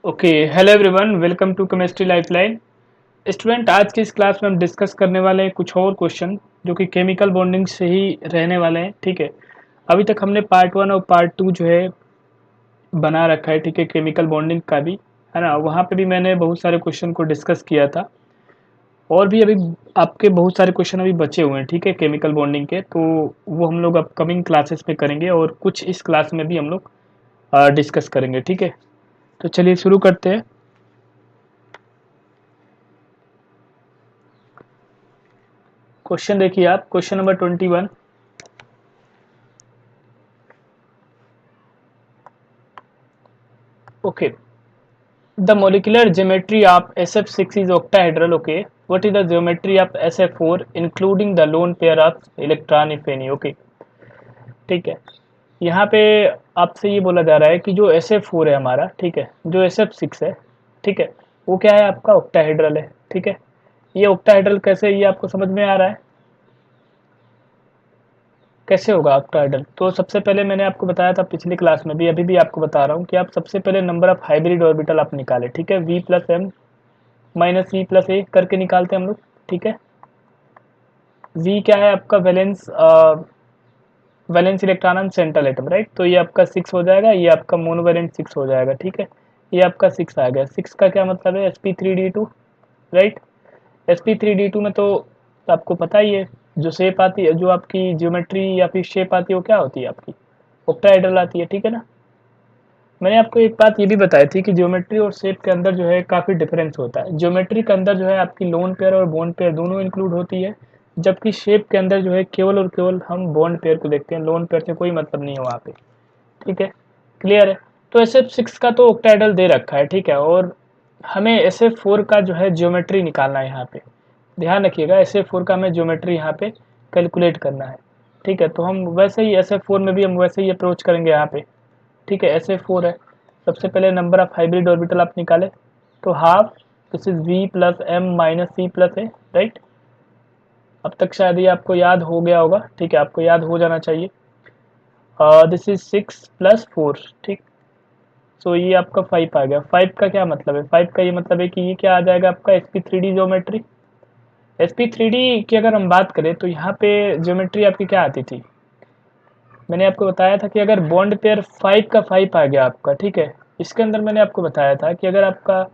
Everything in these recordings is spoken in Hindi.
Okay. Hello everyone, welcome to chemistry lifeline. Student, आज की इस क्लास में हम डिस्कस करने वाले हैं कुछ और क्वेश्चन जो कि केमिकल बॉन्डिंग से ही रहने वाले हैं। ठीक है, अभी तक हमने पार्ट 1 और पार्ट 2 जो है बना रखा है। ठीक है, केमिकल बॉन्डिंग का भी है ना, वहाँ पे भी मैंने बहुत सारे क्वेश्चन को डिस्कस किया था और भी अभी आपके बहुत सारे क्वेश्चन अभी बचे हुए हैं। ठीक है, केमिकल बॉन्डिंग के, तो वो हम लोग अपकमिंग क्लासेस में करेंगे और कुछ इस क्लास में भी हम लोग डिस्कस करेंगे। ठीक है, तो चलिए शुरू करते हैं। क्वेश्चन देखिए आप, question number 21। Okay, the molecular geometry of SF6 is octahedral. Okay, what is the geometry of SF4 including the lone pair of electron if any? Okay, ठीक है, यहाँ पे आपसे ये बोला जा रहा है कि जो SF4 है हमारा, ठीक है, जो SF6 है, ठीक है, वो क्या है आपका octahedral है। ठीक है, ये octahedral कैसे, ये आपको समझ में आ रहा है कैसे होगा ऑक्टाहेड्रल? तो सबसे पहले मैंने आपको बताया था पिछली क्लास में भी, अभी भी आपको बता रहा हूँ कि आप सबसे पहले नंबर ऑफ हाइब्रिड ऑर्बिटल आप निकालें। ठीक है, V plus M minus v plus a करके निकालते हैं हम लोग। ठीक है, V क्या है आपका valence valence electron on central atom, right. तो ये आपका 6 हो जाएगा, ये आपका मोनोवैलेंट 6 हो जाएगा। ठीक है, ये आपका 6 आ गया। 6 का क्या मतलब है, sp3d2, राइट। sp3d2 में तो आपको पता ही है, जो शेप आती है, जो आपकी ज्योमेट्री या फिर शेप आती है, वो क्या होती है आपकी ऑक्टाहेड्रल आती है। ठीक है ना, मैंने आपको एक बात ये भी बताई थी कि ज्योमेट्री और शेप के अंदर जो है काफ़ी डिफरेंस होता है। ज्योमेट्री के अंदर जो है आपकी लोन पेयर और बॉन्ड पेयर दोनों इंक्लूड होती है, जबकि शेप के अंदर जो है केवल और केवल हम बॉन्ड पेयर को देखते हैं, लोन पेयर से कोई मतलब नहीं है वहाँ पे। ठीक है, क्लियर है। तो SF6 का तो ऑक्टाहेड्रल दे रखा है, ठीक है, और हमें SF4 का जो है ज्योमेट्री निकालना है यहाँ पे। ध्यान रखिएगा, SF4 का हमें ज्योमेट्री यहाँ पे कैलकुलेट करना है। ठीक है, तो हम वैसे ही SF4 में भी हम वैसे ही अप्रोच करेंगे यहाँ पे। ठीक है, SF4 है, सबसे पहले नंबर ऑफ हाइब्रिड ऑर्बिटल आप निकाले, तो half, this is V plus M minus C plus A, right. अब तक शायद ये आपको याद हो गया होगा। ठीक है, आपको याद हो जाना चाहिए। दिस इज 6 प्लस 4, ठीक। सो ये आपका 5 आ गया। 5 का क्या मतलब है, 5 का ये मतलब है कि ये क्या आ जाएगा आपका sp3d ज्योमेट्री। sp3d की अगर हम बात करें तो यहाँ पे ज्योमेट्री आपकी क्या आती थी, मैंने आपको बताया था कि अगर बॉन्ड पेयर 5 का 5 आ गया आपका, ठीक है, इसके अंदर मैंने आपको बताया था कि अगर आपका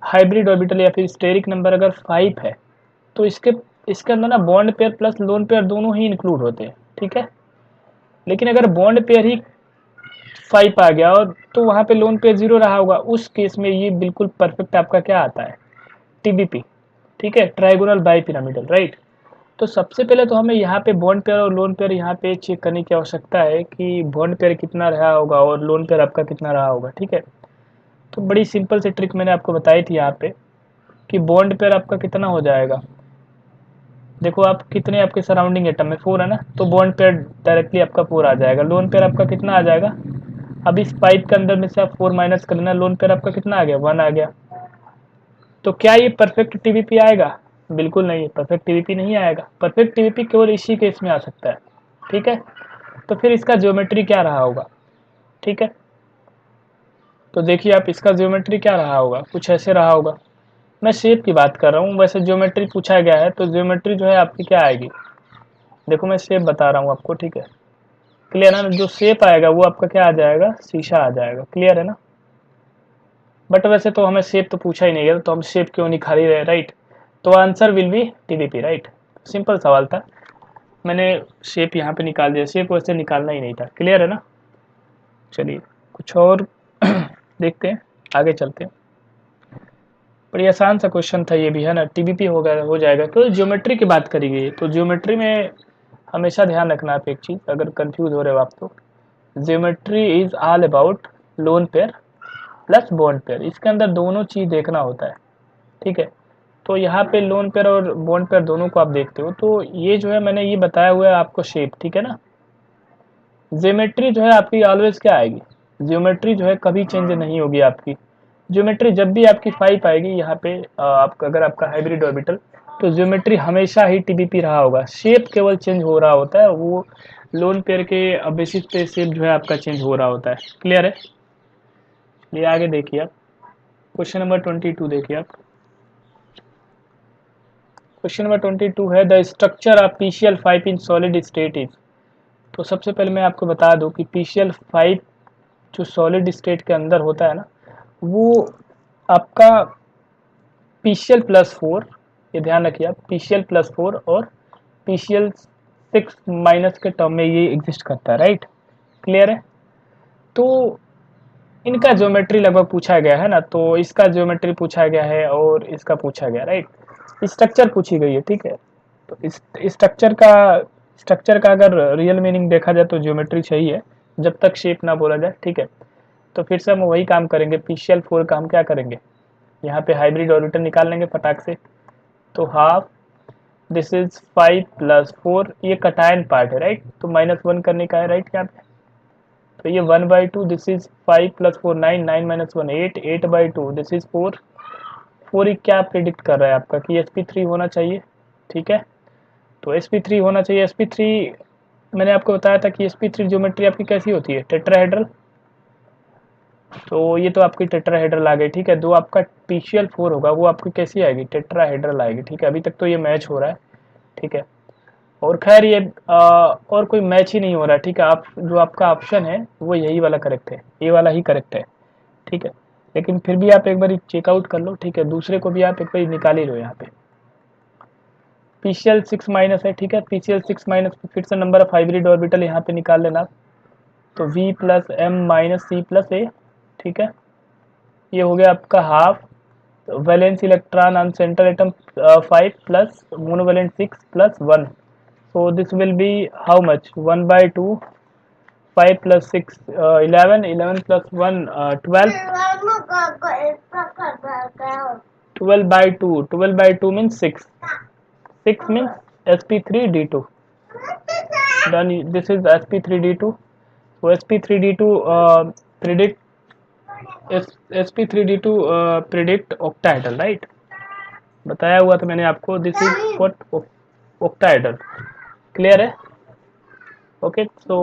हाइब्रिड ऑर्बिटल या फिर स्टेरिक नंबर अगर 5 है, तो इसके इसके अंदर ना bond pair plus lone pair दोनों ही इंक्लूड होते हैं। ठीक है, लेकिन अगर बॉन्ड पेयर ही 5 आ गया और तो वहाँ पे लोन पेयर 0 रहा होगा, उस केस में ये बिल्कुल परफेक्ट आपका क्या आता है, टीबीपी। ठीक है, ट्राइगोनल बाइपिरामिडल, राइट। तो सबसे पहले तो हमें यहाँ पे बॉन्ड पेयर और लोन पेयर यहाँ पे चेक करने की आवश्यकता है कि बॉन्ड पेयर कितना रहा होगा और लोन पेयर आपका कितना रहा होगा। ठीक है, तो बड़ी सिंपल सी ट्रिक मैंने आपको बताई थी यहाँ पे कि बॉन्ड पेयर आपका कितना हो जाएगा। देखो आप कितने आपके सराउंडिंग एटम में 4 है ना, तो बॉन्ड पेयर डायरेक्टली आपका 4 आ जाएगा। लोन पेयर आपका कितना आ जाएगा, अब इस पाइप के अंदर में से आप 4 माइनस कर लेना, लोन पेयर आपका कितना आ गया, 1 आ गया। तो क्या ये परफेक्ट टीवीपी आएगा, बिल्कुल नहीं, परफेक्ट टीवीपी नहीं आएगा। परफेक्ट टीवीपी केवल इसी केस में आ सकता है। ठीक है, तो फिर इसका ज्योमेट्री क्या रहा होगा। ठीक है, तो देखिए आप, इसका ज्योमेट्री क्या रहा होगा, कुछ ऐसे रहा होगा। मैं शेप की बात कर रहा हूँ, वैसे ज्योमेट्री पूछा गया है तो ज्योमेट्री जो है आपकी क्या आएगी, देखो मैं शेप बता रहा हूँ आपको। ठीक है, क्लियर है ना, जो शेप आएगा वो आपका क्या आ जाएगा, शीशा आ जाएगा। क्लियर है ना, बट वैसे तो हमें शेप तो पूछा ही नहीं गया, तो हम शेप क्यों निकाल ही रहे, राइट। तो answer will be TVP, right. Simple सवाल था, मैंने शेप यहाँ पे निकाल दिया, शेप वैसे निकालना ही नहीं था। क्लियर है ना, चलिए कुछ और देखते हैं, आगे चलते हैं। बड़ी आसान सा क्वेश्चन था ये भी, है ना, टीबीपी हो जाएगा। तो ज्योमेट्री की बात करी गई, तो ज्योमेट्री में हमेशा ध्यान रखना आप एक चीज़, अगर कंफ्यूज हो रहे हो आप तो geometry is all about lone pair plus bond pair, इसके अंदर दोनों चीज़ देखना होता है। ठीक है, तो यहाँ पे लोन पेयर और बॉन्ड पेयर दोनों को आप देखते हो, तो ये जो है मैंने ये बताया हुआ है आपको शेप। ठीक है ना, ज्योमेट्री जो है आपकी ऑलवेज क्या आएगी, ज्योमेट्री जो है कभी चेंज नहीं होगी आपकी। ज्योमेट्री जब भी आपकी 5 आएगी यहाँ पे, आपका अगर आपका हाइब्रिड ऑर्बिटल, तो ज्योमेट्री हमेशा ही टीबीपी रहा होगा। शेप केवल चेंज हो रहा होता है, वो लोन पेयर के बेसिस पे शेप जो है आपका चेंज हो रहा होता है। क्लियर है, ये आगे देखिए आप, क्वेश्चन नंबर 22 देखिए आप। क्वेश्चन नंबर 22 है the structure of PCl5 in solid state is. तो सबसे पहले मैं आपको बता दूं कि PCl5 जो सॉलिड स्टेट के अंदर होता है ना, वो आपका PCl+4, ये ध्यान रखिए आप, PCl+4 और PCl6- के टर्म में ये एग्जिस्ट करता है, राइट। क्लियर है। तो इनका ज्योमेट्री लगभग पूछा गया है ना, तो इसका ज्योमेट्री पूछा गया है और इसका पूछा गया, राइट। स्ट्रक्चर पूछी गई है, ठीक है। तो इस स्ट्रक्चर का अगर रियल मीनिंग देखा जाए तो ज्योमेट्री चाहिए, जब तक शेप ना बोला जाए, ठीक है। तो फिर से हम वही काम करेंगे, PCl4 का हम क्या करेंगे, यहाँ पे हाइब्रिड ऑर्बिटल निकाल लेंगे फटाक से। तो हाफ दिस इज 5+4, ये कटायन पार्ट है, राइट, तो -1 करने का है, राइट यहाँ पे। तो ये 1/2 दिस इज 5+4 9, 9 - 1 8, 8/2 दिस इज 4। 4 ही क्या प्रिडिक्ट कर रहा है आपका कि sp3 होना चाहिए, ठीक है। तो sp3 होना चाहिए। sp3 मैंने आपको बताया था कि sp3 ज्योमेट्री आपकी कैसी होती है, टेट्राहेड्रल। तो ये तो आपकी टेट्राहेड्रल आ गई, ठीक है। जो आपका PCl4 होगा वो आपकी कैसी आएगी, टेट्राहेड्रल आएगी, ठीक है। अभी तक तो ये मैच हो रहा है, ठीक है। और खैर ये और कोई मैच ही नहीं हो रहा है, ठीक है। आप जो आपका ऑप्शन है वो यही वाला करेक्ट है, ये वाला ही करेक्ट है, ठीक है। लेकिन फिर भी आप एक बार चेकआउट कर लो, ठीक है। दूसरे को भी आप एक बार निकाल ही लो यहाँ पे। PCl6- है, ठीक है। PCl6- फिर से नंबर ऑफ हाइब्रिड ऑर्बिटल यहाँ पे निकाल लेना। तो V+m-C+a, ठीक है। ये हो गया आपका half valence electron on central atom 5 plus monovalent 6 plus 1। so this will be how much, 1/2, 5 plus 6 11, 11 plus 1 12, 12/2, 12/2 means 6, 6 means sp3d2, then this is sp3d2। so sp3d2 predict sp3d2 predict octahedral, right। बताया हुआ था मैंने आपको, this is what, octahedral। Clear है। ओके सो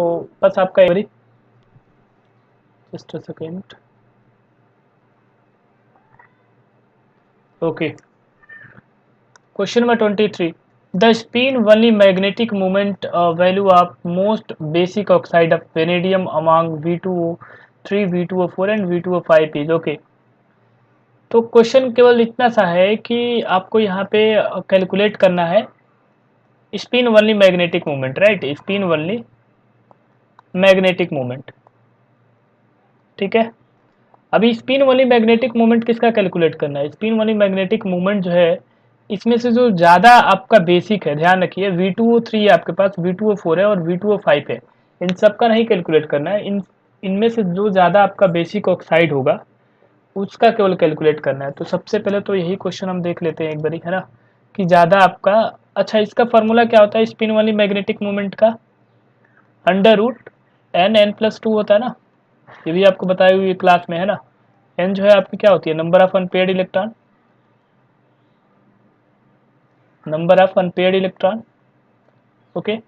बस आपका every, just a second. Okay question number 23 the spin only magnetic moment value of most basic oxide of vanadium among V2O3 V2O4 and V2O5 is. Okay तो क्वेश्चन केवल इतना सा है कि आपको यहाँ पे कैलकुलेट करना है spin only magnetic moment, right, spin only magnetic moment, ठीक है। अभी स्पिन वाली मैग्नेटिक मोमेंट किसका कैलकुलेट करना है, स्पिन वाली मैग्नेटिक मोमेंट जो है इसमें से जो ज़्यादा आपका बेसिक है, ध्यान रखिए V2O3 है आपके पास, V2O4 है और V2O5 है, इन सब का नहीं कैलकुलेट करना है। इनमें से जो ज़्यादा आपका बेसिक ऑक्साइड होगा उसका केवल कैलकुलेट करना है। तो सबसे पहले तो यही क्वेश्चन हम देख लेते हैं एक बारी, है ना, कि ज़्यादा आपका, अच्छा इसका फॉर्मूला क्या होता है स्पिन वाली मैग्नेटिक मोमेंट का, √n+2 होता है ना, ये भी आपको बताई हुई क्लास में है ना। n जो है आपकी क्या होती है, number of unpaired electron, number of unpaired electron. Okay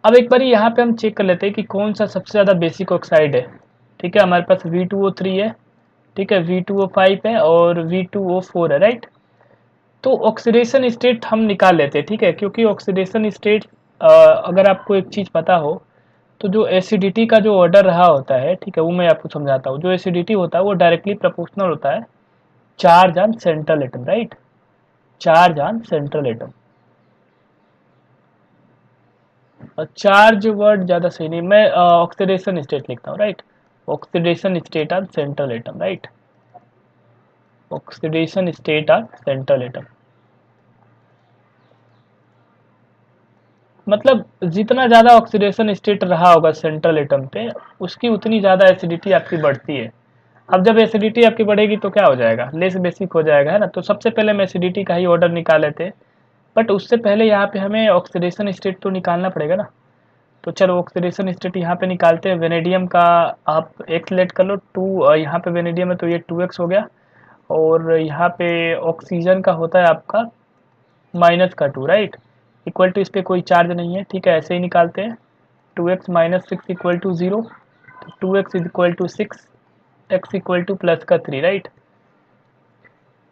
अब एक बार यहाँ पे हम चेक कर लेते हैं कि कौन सा सबसे ज़्यादा बेसिक ऑक्साइड है, ठीक है। हमारे पास V2O3 है, ठीक है, V2O5 है और V2O4 है, राइट। तो ऑक्सीडेशन स्टेट हम निकाल लेते हैं, ठीक है, क्योंकि ऑक्सीडेशन स्टेट अगर आपको एक चीज़ पता हो तो जो एसिडिटी का जो ऑर्डर रहा होता है, ठीक है, वो मैं आपको समझाता हूँ। जो एसिडिटी होता है वो डायरेक्टली प्रोपोर्शनल होता है charge on central atom, right, charge on central atom. Charge word ज़्यादा सही नहीं, मैं ऑक्सीडेशन स्टेट लिखता हूँ, right, oxidation state on central atom, right, oxidation state on central atom. मतलब जितना ज़्यादा ऑक्सीडेशन स्टेट रहा होगा सेंट्रल एटम पे, उसकी उतनी ज़्यादा एसिडिटी आपकी बढ़ती है। अब जब एसिडिटी आपकी बढ़ेगी तो क्या हो जाएगा, लेस बेसिक हो जाएगा, है ना। तो सबसे पहले हम एसिडिटी का ही ऑर्डर निकाले थे, बट उससे पहले यहाँ पे हमें ऑक्सीडेशन स्टेट तो निकालना पड़ेगा ना। तो चलो ऑक्सीडेशन स्टेट यहाँ पे निकालते हैं। वेनेडियम का आप x लेट कर लो, 2 यहाँ पे वेनेडियम है तो ये 2x हो गया, और यहाँ पे ऑक्सीजन का होता है आपका -2, राइट, इक्वल टू, इस पर कोई चार्ज नहीं है, ठीक है, ऐसे ही निकालते हैं। 2x - 6 = 0, तो 2x = 6, x equal two plus का 3, राइट।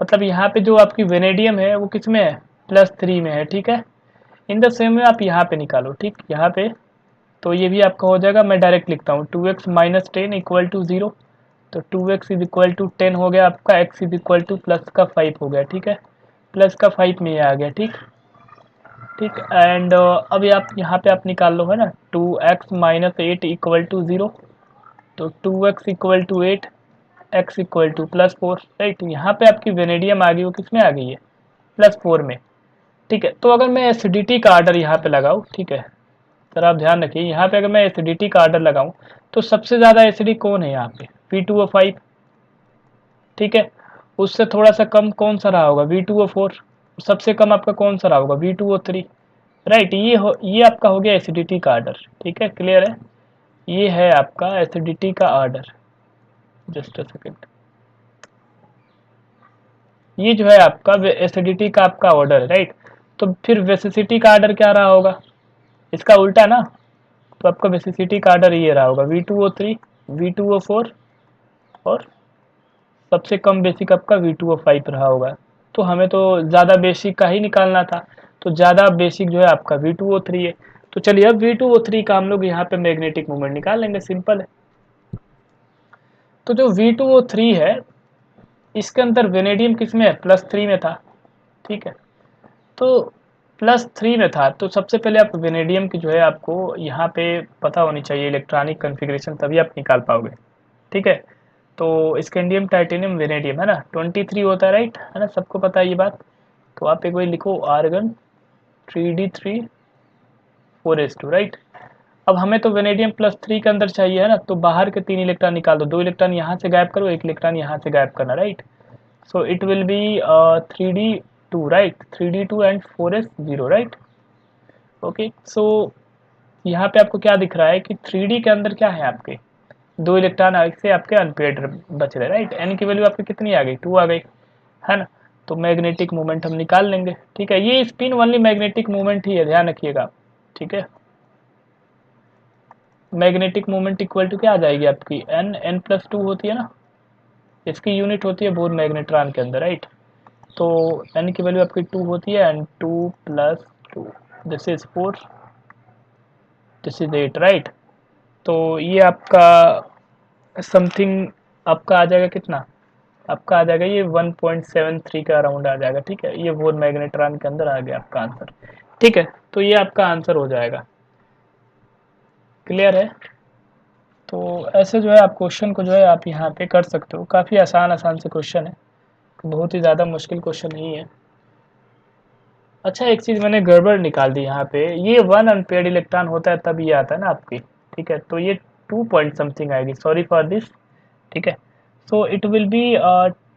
मतलब यहाँ पे जो आपकी वेनेडियम है वो किस में है, +3 में है, ठीक है। इन द सेम में आप यहाँ पे निकालो, ठीक, यहाँ पे तो ये भी आपका हो जाएगा। मैं डायरेक्ट लिखता हूँ 2x माइनस 10 इक्वल टू 0। तो 2x इज इक्वल टू 10 हो गया आपका, x is equal two plus का 5 हो गया, ठीक है। प्लस का 5 में ये आ गया, ठीक ठीक। एंड अभी आप यहाँ पे आप निकाल लो, है ना, 2x माइनस 8 इक्वल टू 0। तो 2x equal to 8, x equal to +4, right. यहाँ पे आपकी वेनेडियम आ गई, वो किस में आ गई है, +4 में, ठीक है। तो अगर मैं एसिडिटी का आर्डर यहाँ पे लगाऊँ, ठीक है, सर आप ध्यान रखिए, यहाँ पे अगर मैं एसिडिटी का आर्डर लगाऊँ तो सबसे ज़्यादा एसिडिक कौन है यहाँ पे, V2O5, ठीक है। उससे थोड़ा सा कम कौन सा रहा होगा, V2O4। सबसे कम आपका कौन सा रहा होगा, V2O3, राइट। ये आपका हो गया एसिडिटी का आर्डर, ठीक है, क्लियर है। ये है आपका एसिडिटी का आर्डर। जस्ट अ सेकेंड, ये जो है आपका एसिडिटी का आपका ऑर्डर है, राइट। तो फिर वेसिसिटी का आर्डर क्या रहा होगा, इसका उल्टा ना। तो आपका वेसिसिटी का आर्डर ये रहा होगा, V2O3, V2O4 और सबसे कम बेसिक आपका V2O5 रहा होगा। तो हमें तो ज़्यादा बेसिक का ही निकालना था, तो ज़्यादा बेसिक जो है आपका V2O3 है। तो चलिए अब V2O3 का हम लोग यहाँ पे मैग्नेटिक मोमेंट निकाल लेंगे, सिंपल है। तो जो V2O3 है इसके अंदर वेनेडियम किस में है, +3 में था, ठीक है। तो +3 में था, तो सबसे पहले आप वेनेडियम की जो है आपको यहाँ पे पता होनी चाहिए इलेक्ट्रॉनिक कन्फिग्रेशन, तभी आप निकाल पाओगे, ठीक है। तो स्कैंडियम टाइटेनियम वेनेडियम है ना 23 होता है, राइट, है ना, सबको पता है ये बात। तो आप एक बार लिखो आर्गन 3d3 4s2, राइट। अब हमें तो वेनेडियम +3 के अंदर चाहिए, है ना, तो बाहर के 3 इलेक्ट्रॉन निकाल दो, 2 इलेक्ट्रॉन यहाँ से गायब करो, 1 इलेक्ट्रॉन यहाँ से गायब करना, right. So it will be 3d2, right, 3d2 and 4s0, right. Okay, so यहाँ पे आपको क्या दिख रहा है कि 3d के अंदर क्या है आपके 2 इलेक्ट्रॉन से आपके अनपेयर्ड बच रहे, राइट। n की वैल्यू आपकी कितनी आ गई, 2 आ गई, है ना। तो मैग्नेटिक मोमेंट हम निकाल लेंगे, ठीक है। ये स्पिन ओनली मैग्नेटिक मोमेंट ही है, ध्यान रखिएगा, ठीक है। मैग्नेटिक मोमेंट इक्वल टू क्या आ जाएगी आपकी, n+2 होती है ना, इसकी यूनिट होती है बोर मैग्नेट्रॉन के अंदर, राइट। तो n की वैल्यू आपकी 2 होती है, and 2+2, this is 4, this is 8, right. तो ये आपका समथिंग आपका आ जाएगा कितना, आपका आ जाएगा ये 1.73 का अराउंड आ जाएगा, ठीक है। ये बोर मैग्नेट्रॉन के अंदर आ गया आपका आंसर, ठीक है। तो ये आपका आंसर हो जाएगा, क्लियर है। तो ऐसे जो है आप क्वेश्चन को जो है आप यहाँ पे कर सकते हो, काफ़ी आसान आसान से क्वेश्चन है, बहुत ही ज़्यादा मुश्किल क्वेश्चन नहीं है। अच्छा, एक चीज़ मैंने गड़बड़ निकाल दी यहाँ पे, ये 1 अनपेयर्ड इलेक्ट्रॉन होता है तब ये आता है ना आपकी, ठीक है। तो ये 2 पॉइंट समथिंग आएगी, सॉरी फॉर दिस, ठीक है। सो it will B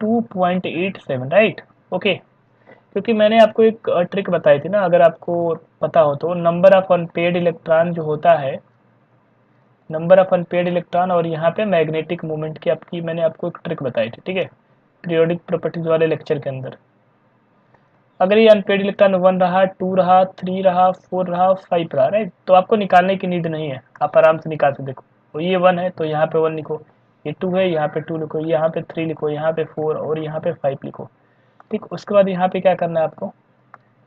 2.87, right, okay. क्योंकि मैंने आपको एक ट्रिक बताई थी ना, अगर आपको पता हो तो, नंबर ऑफ अनपेयर्ड इलेक्ट्रॉन जो होता है, नंबर ऑफ अनपेयर्ड इलेक्ट्रॉन और यहाँ पे मैग्नेटिक मोमेंट की आपकी मैंने आपको एक ट्रिक बताई थी, ठीक है, पीरियोडिक प्रॉपर्टीज वाले लेक्चर के अंदर। अगर ये अनपेयर्ड इलेक्ट्रॉन 1 रहा, 2 रहा, 3 रहा, 4 रहा, 5 रहा, राइट, तो आपको निकालने की नीड नहीं है, आप आराम से निकाल सकते। देखो तो ये 1 है तो यहाँ पे 1 लिखो, ये 2 है यहाँ पे 2 लिखो, यहाँ पे 3 लिखो, यहाँ पे 4 और यहाँ पे 5 लिखो, ठीक। उसके बाद यहाँ पे क्या करना है आपको,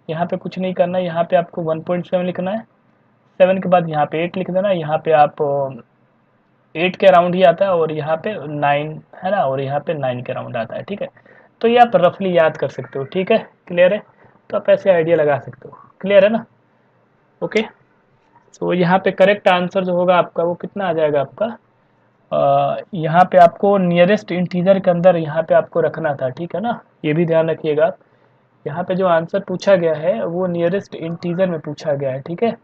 यहाँ पे कुछ नहीं करना है, यहाँ पे आपको 1.7 लिखना है, 7 के बाद यहाँ पे 8 लिख देना, यहाँ पे आप 8 के अराउंड ही आता है, और यहाँ पे 9 है ना, और यहाँ पे 9 के अराउंड आता है, ठीक है। तो ये आप रफली याद कर सकते हो, ठीक है, क्लियर है। तो आप ऐसे आइडिया लगा सकते हो, क्लियर है ना, ओके। तो यहाँ पे करेक्ट आंसर जो होगा आपका वो कितना आ जाएगा आपका, यहाँ पे आपको नियरेस्ट इंटीजर के अंदर यहाँ पे आपको रखना था, ठीक है ना, ये भी ध्यान रखिएगा। यहाँ पे जो आंसर पूछा गया है वो नियरेस्ट इंटीजर में पूछा गया है, ठीक है।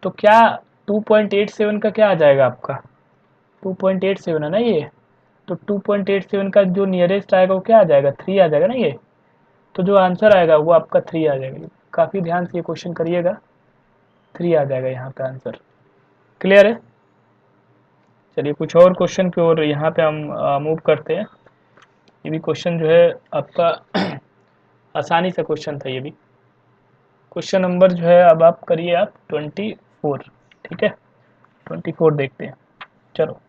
तो क्या 2.87 का क्या आ जाएगा आपका, 2.87 है ना ये, तो 2.87 का जो नियरेस्ट आएगा वो क्या आ जाएगा, 3 आ जाएगा ना ये। तो जो आंसर आएगा वो आपका 3 आ जाएगा, काफ़ी ध्यान से ये क्वेश्चन करिएगा, 3 आ जाएगा यहाँ पे आंसर, क्लियर है। चलिए कुछ और क्वेश्चन की ओर यहाँ पे हम मूव करते हैं। ये भी क्वेश्चन जो है आपका आसानी सा क्वेश्चन था ये भी। क्वेश्चन नंबर जो है अब आप करिए आप 24, ठीक है, 24 देखते हैं, चलो।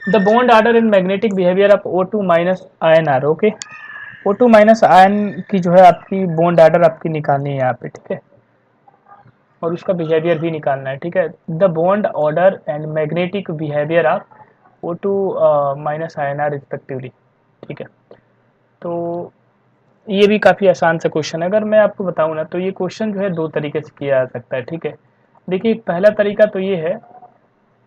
The bond order in magnetic behaviour of O2 minus ion are. Okay, O2 minus ion की जो है आपकी बॉन्ड ऑर्डर आपकी निकालनी है यहाँ पे, ठीक है, और उसका बिहेवियर भी निकालना है, ठीक है। The bond order and magnetic behaviour of O2 minus ion are respectively, ठीक है। तो ये भी काफ़ी आसान सा क्वेश्चन है। अगर मैं आपको बताऊं ना तो ये क्वेश्चन जो है दो तरीके से किया जा सकता है, ठीक है। देखिए पहला तरीका तो ये है,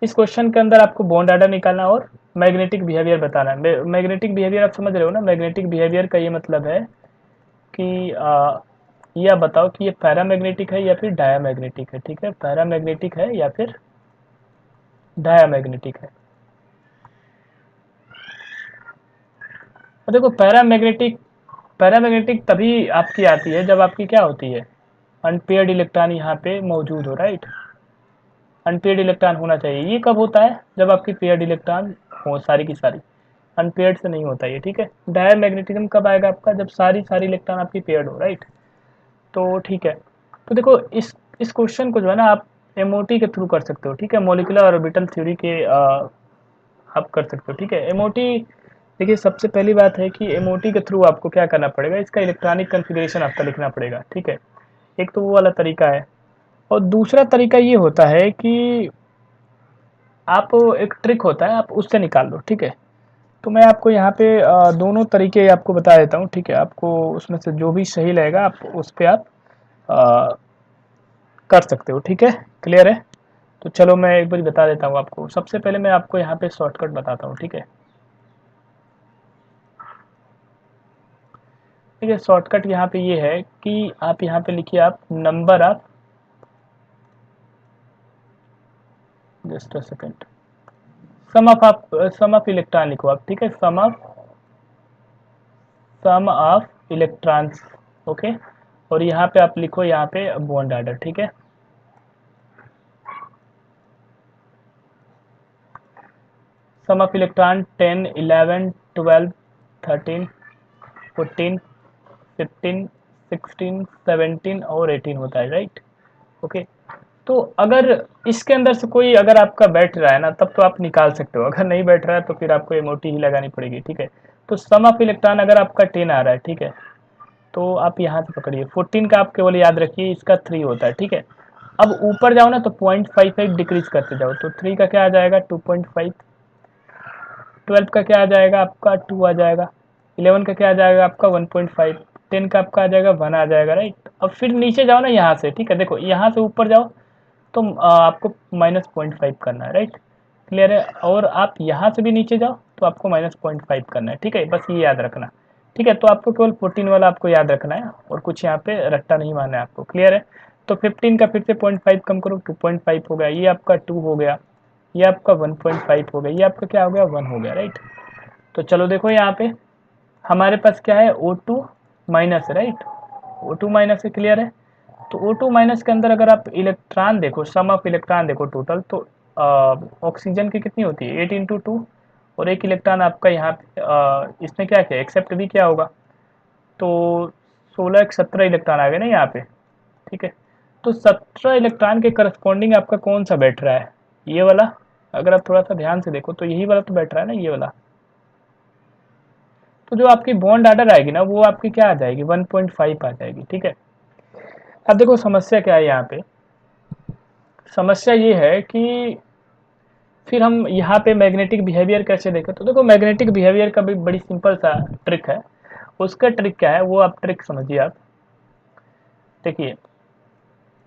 इस क्वेश्चन के अंदर आपको बॉन्ड ऑर्डर निकालना और मैग्नेटिक बिहेवियर बताना है। मैग्नेटिक बिहेवियर आप समझ रहे हो ना, मैग्नेटिक बिहेवियर का ये मतलब है कि ये आप बताओ कि ये पैरामैग्नेटिक है या फिर डायामैग्नेटिक है, ठीक है, पैरामैग्नेटिक है या फिर डायामैग्नेटिक है। और देखो पैरामैग्नेटिक, पैरामैग्नेटिक तभी आपकी आती है जब आपकी क्या होती है, अनपेयर्ड इलेक्ट्रॉन यहाँ पे मौजूद हो, राइट, अनपेयर्ड इलेक्ट्रॉन होना चाहिए। ये कब होता है, जब आपकी पेयर्ड इलेक्ट्रॉन हो सारी की सारी, अनपेयर्ड से नहीं होता ये, ठीक है। डायमैग्नेटिज्म कब आएगा आपका, जब सारी सारी इलेक्ट्रॉन आपकी पेयर्ड हो, राइट। तो ठीक है, तो देखो इस क्वेश्चन को जो है ना आप एमओटी के थ्रू कर सकते हो, ठीक है, मोलिकुलर ऑर्बिटल थ्योरी के आप कर सकते हो, ठीक है। एमओटी, देखिए सबसे पहली बात है कि एमओटी के थ्रू आपको क्या करना पड़ेगा, इसका इलेक्ट्रॉनिक कन्फिग्रेशन आपका लिखना पड़ेगा, ठीक है। एक तो वो वाला तरीका है, और दूसरा तरीका ये होता है कि आप, एक ट्रिक होता है आप उससे निकाल लो, ठीक है। तो मैं आपको यहाँ पे दोनों तरीके आपको बता देता हूँ, ठीक है। आपको उसमें से जो भी सही लगेगा आप उस पर आप आ, कर सकते हो, ठीक है, क्लियर है। तो चलो मैं एक बार बता देता हूँ आपको। सबसे पहले मैं आपको यहाँ पे शॉर्टकट बताता हूँ, ठीक है, ठीक है। शॉर्टकट यहाँ पे ये है कि आप यहाँ पे लिखिए, आप number of, just a second, sum of, आप सम ऑफ इलेक्ट्रॉन लिखो आप, ठीक है, सम ऑफ इलेक्ट्रॉन्स, ओके। और यहाँ पे आप लिखो यहाँ पे बॉन्ड ऑर्डर, ठीक है। सम ऑफ इलेक्ट्रॉन 10 11 12 13 14 15 16 17 और 18 होता है, राइट, ओके। तो अगर इसके अंदर से कोई अगर आपका बैठ रहा है ना तब तो आप निकाल सकते हो, अगर नहीं बैठ रहा है तो फिर आपको एमओटी ही लगानी पड़ेगी, ठीक है। तो सम ऑफ इलेक्ट्रॉन अगर आपका 10 आ रहा है, ठीक है, तो आप यहाँ से पकड़िए, 14 का आप केवल याद रखिए इसका 3 होता है, ठीक है। अब ऊपर जाओ ना तो 0.55 डिक्रीज करते जाओ, तो 3 का क्या आ जाएगा 2.5, 12 का क्या आ जाएगा आपका 2 आ जाएगा, 11 का क्या आ जाएगा आपका 1.5, 10 का आपका आ जाएगा 1 आ जाएगा, राइट। अब फिर नीचे जाओ ना यहाँ से, ठीक है, देखो यहाँ से ऊपर जाओ तो आपको -0.5 करना है, राइट, क्लियर है। और आप यहाँ से भी नीचे जाओ तो आपको -0.5 करना है, ठीक है, बस ये याद रखना, ठीक है। तो आपको केवल 14 वाला आपको याद रखना है और कुछ यहाँ पे रट्टा नहीं मारना है आपको, क्लियर है। तो 15 का फिर से 0.5 कम करो, 2.5 हो गया, ये आपका 2 हो गया, ये आपका 1.5 हो गया, ये आपका क्या हो गया 1 हो गया, राइट। तो चलो देखो यहाँ पे हमारे पास क्या है O2 minus, right, O2 minus है, क्लियर है। तो O2 माइनस के अंदर अगर आप इलेक्ट्रॉन देखो, सम ऑफ इलेक्ट्रॉन देखो टोटल, तो ऑक्सीजन की कितनी होती है 8 इंटू 2, और एक इलेक्ट्रॉन आपका यहाँ पे इसने क्या किया एक्सेप्ट भी किया होगा, तो 16 एक 17 इलेक्ट्रॉन आ गए ना यहाँ पे, ठीक है। तो 17 इलेक्ट्रॉन के करस्पॉन्डिंग आपका कौन सा बैठ रहा है, ये वाला। अगर आप थोड़ा सा ध्यान से देखो तो यही वाला तो बैठ रहा है ना, ये वाला। तो जो आपकी बॉन्ड ऑर्डर आएगी ना वो आपकी क्या आ जाएगी 1.5 आ जाएगी, ठीक है। अब देखो समस्या क्या है यहाँ पे, समस्या ये है कि फिर हम यहाँ पे मैग्नेटिक बिहेवियर कैसे देखें। तो देखो मैग्नेटिक बिहेवियर का भी बड़ी सिंपल सा ट्रिक है। उसका ट्रिक क्या है वो आप ट्रिक समझिए। आप देखिए,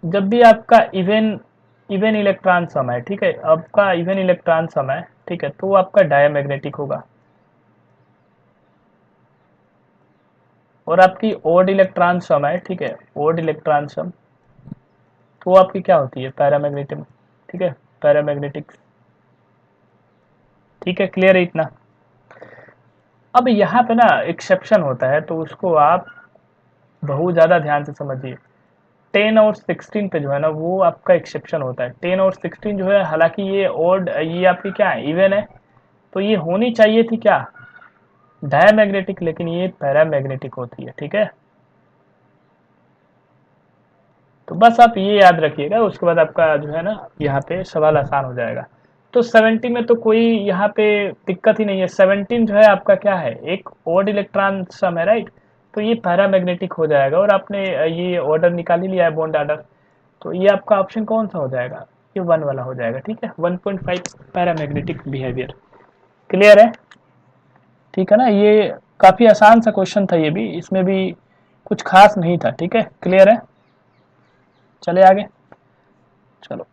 जब भी आपका इवन इवन इलेक्ट्रॉन सम है, ठीक है, आपका इवन इलेक्ट्रॉन सम है, ठीक है, तो वो आपका डायमैग्नेटिक होगा। और आपकी ओड इलेक्ट्रॉन सम है, ठीक है, ओड इलेक्ट्रॉन सम, तो वो आपकी क्या होती है पैरामैग्नेटिक, ठीक है, पैरामैग्नेटिक, ठीक है, क्लियर है इतना। अब यहाँ पे ना एक्सेप्शन होता है तो उसको आप बहुत ज़्यादा ध्यान से समझिए। 10 और 16 पे जो है ना वो आपका एक्सेप्शन होता है। 10 और 16 जो है, हालांकि ये ओड, ये आपकी क्या है इवन है, तो ये होनी चाहिए थी क्या डायमैग्नेटिक, लेकिन ये पैरामैग्नेटिक होती है, ठीक है। तो बस आप ये याद रखिएगा, उसके बाद आपका जो है ना यहाँ पे सवाल आसान हो जाएगा। तो 17 में तो कोई यहाँ पे दिक्कत ही नहीं है। 17 जो है आपका क्या है, एक ओड इलेक्ट्रॉन सम है, राइट। तो ये पैरामैग्नेटिक हो जाएगा और आपने ये ऑर्डर निकाल ही लिया है, बॉन्ड ऑर्डर। तो ये आपका ऑप्शन कौन सा हो जाएगा, ये 1 वाला हो जाएगा, ठीक है। 1.5 पैरामैग्नेटिक बिहेवियर। क्लियर है, ठीक है ना। ये काफ़ी आसान सा क्वेश्चन था, ये भी, इसमें भी कुछ खास नहीं था, ठीक है। क्लियर है, चले आगे, चलो।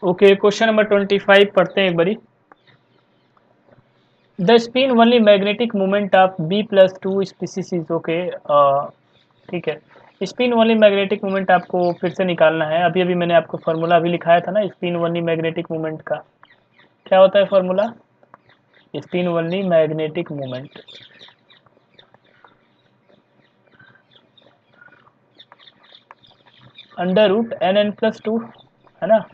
ओके, क्वेश्चन नंबर 25 पढ़ते हैं एक बारी। The spin only magnetic moment of B plus two species is okay, ठीक है। स्पिन ओनली मैग्नेटिक मोमेंट आपको फिर से निकालना है। अभी अभी मैंने आपको फार्मूला अभी लिखाया था ना स्पिन ओनली मैग्नेटिक मोमेंट का। क्या होता है formula, spin only magnetic moment under root n+2, है ना।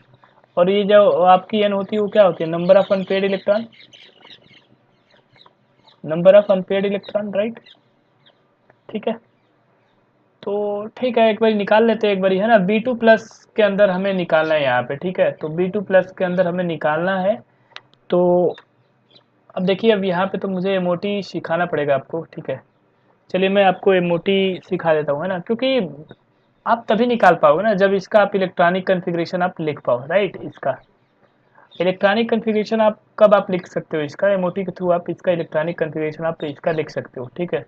और ये जो आपकी n होती है वो क्या होती है, number of unpaired electron, number of unpaired electron, right, ठीक है। तो ठीक है, एक बार निकाल लेते हैं एक बारी, है ना। B2+ के अंदर हमें निकालना है यहाँ पे, ठीक है। तो B2+ के अंदर हमें निकालना है। तो अब देखिए, अब यहाँ पे तो मुझे एमओटी सिखाना पड़ेगा आपको, ठीक है। चलिए मैं आपको एमओटी सिखा देता हूँ, है ना, क्योंकि आप तभी निकाल पाओगे ना जब इसका आप इलेक्ट्रॉनिक कन्फिग्रेशन आप लिख पाओ, राइट। इसका इलेक्ट्रॉनिक कन्फिग्रेशन आप कब आप लिख सकते हो, इसका एमओटी के थ्रू आप इसका इलेक्ट्रॉनिक कन्फिग्रेशन आप इसका लिख सकते हो, ठीक है।